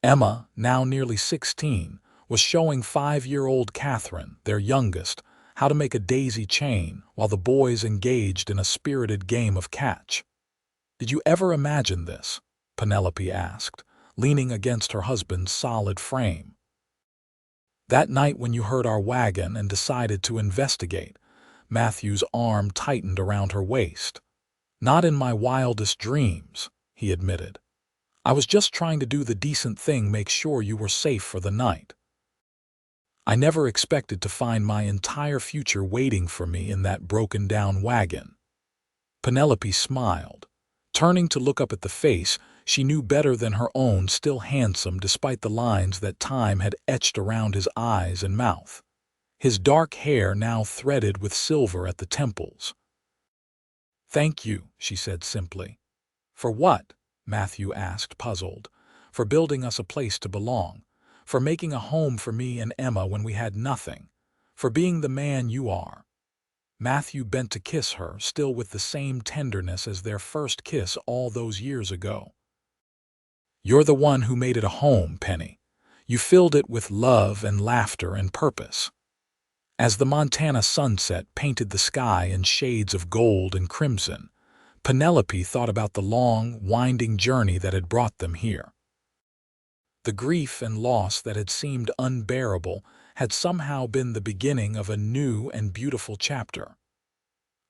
Emma, now nearly 16, was showing 5-year-old Catherine, their youngest, how to make a daisy chain while the boys engaged in a spirited game of catch. "Did you ever imagine this?" Penelope asked, leaning against her husband's solid frame. "That night when you heard our wagon and decided to investigate," Matthew's arm tightened around her waist. "Not in my wildest dreams," he admitted. "I was just trying to do the decent thing, make sure you were safe for the night. I never expected to find my entire future waiting for me in that broken-down wagon." Penelope smiled, turning to look up at the face she knew better than her own, still handsome despite the lines that time had etched around his eyes and mouth, his dark hair now threaded with silver at the temples. "Thank you," she said simply. "For what?" Matthew asked, puzzled. "For building us a place to belong, for making a home for me and Emma when we had nothing, for being the man you are." Matthew bent to kiss her, still with the same tenderness as their first kiss all those years ago. "You're the one who made it a home, Penny. You filled it with love and laughter and purpose." As the Montana sunset painted the sky in shades of gold and crimson, Penelope thought about the long, winding journey that had brought them here. The grief and loss that had seemed unbearable had somehow been the beginning of a new and beautiful chapter.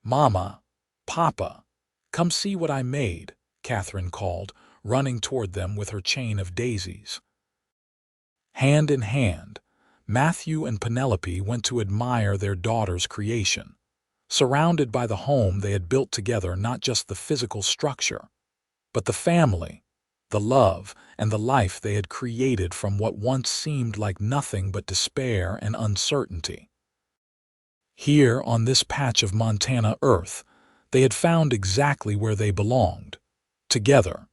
"Mama, Papa, come see what I made," Catherine called, running toward them with her chain of daisies. Hand in hand, Matthew and Penelope went to admire their daughter's creation, surrounded by the home they had built together, not just the physical structure, but the family, the love, and the life they had created from what once seemed like nothing but despair and uncertainty. Here, on this patch of Montana earth, they had found exactly where they belonged, together,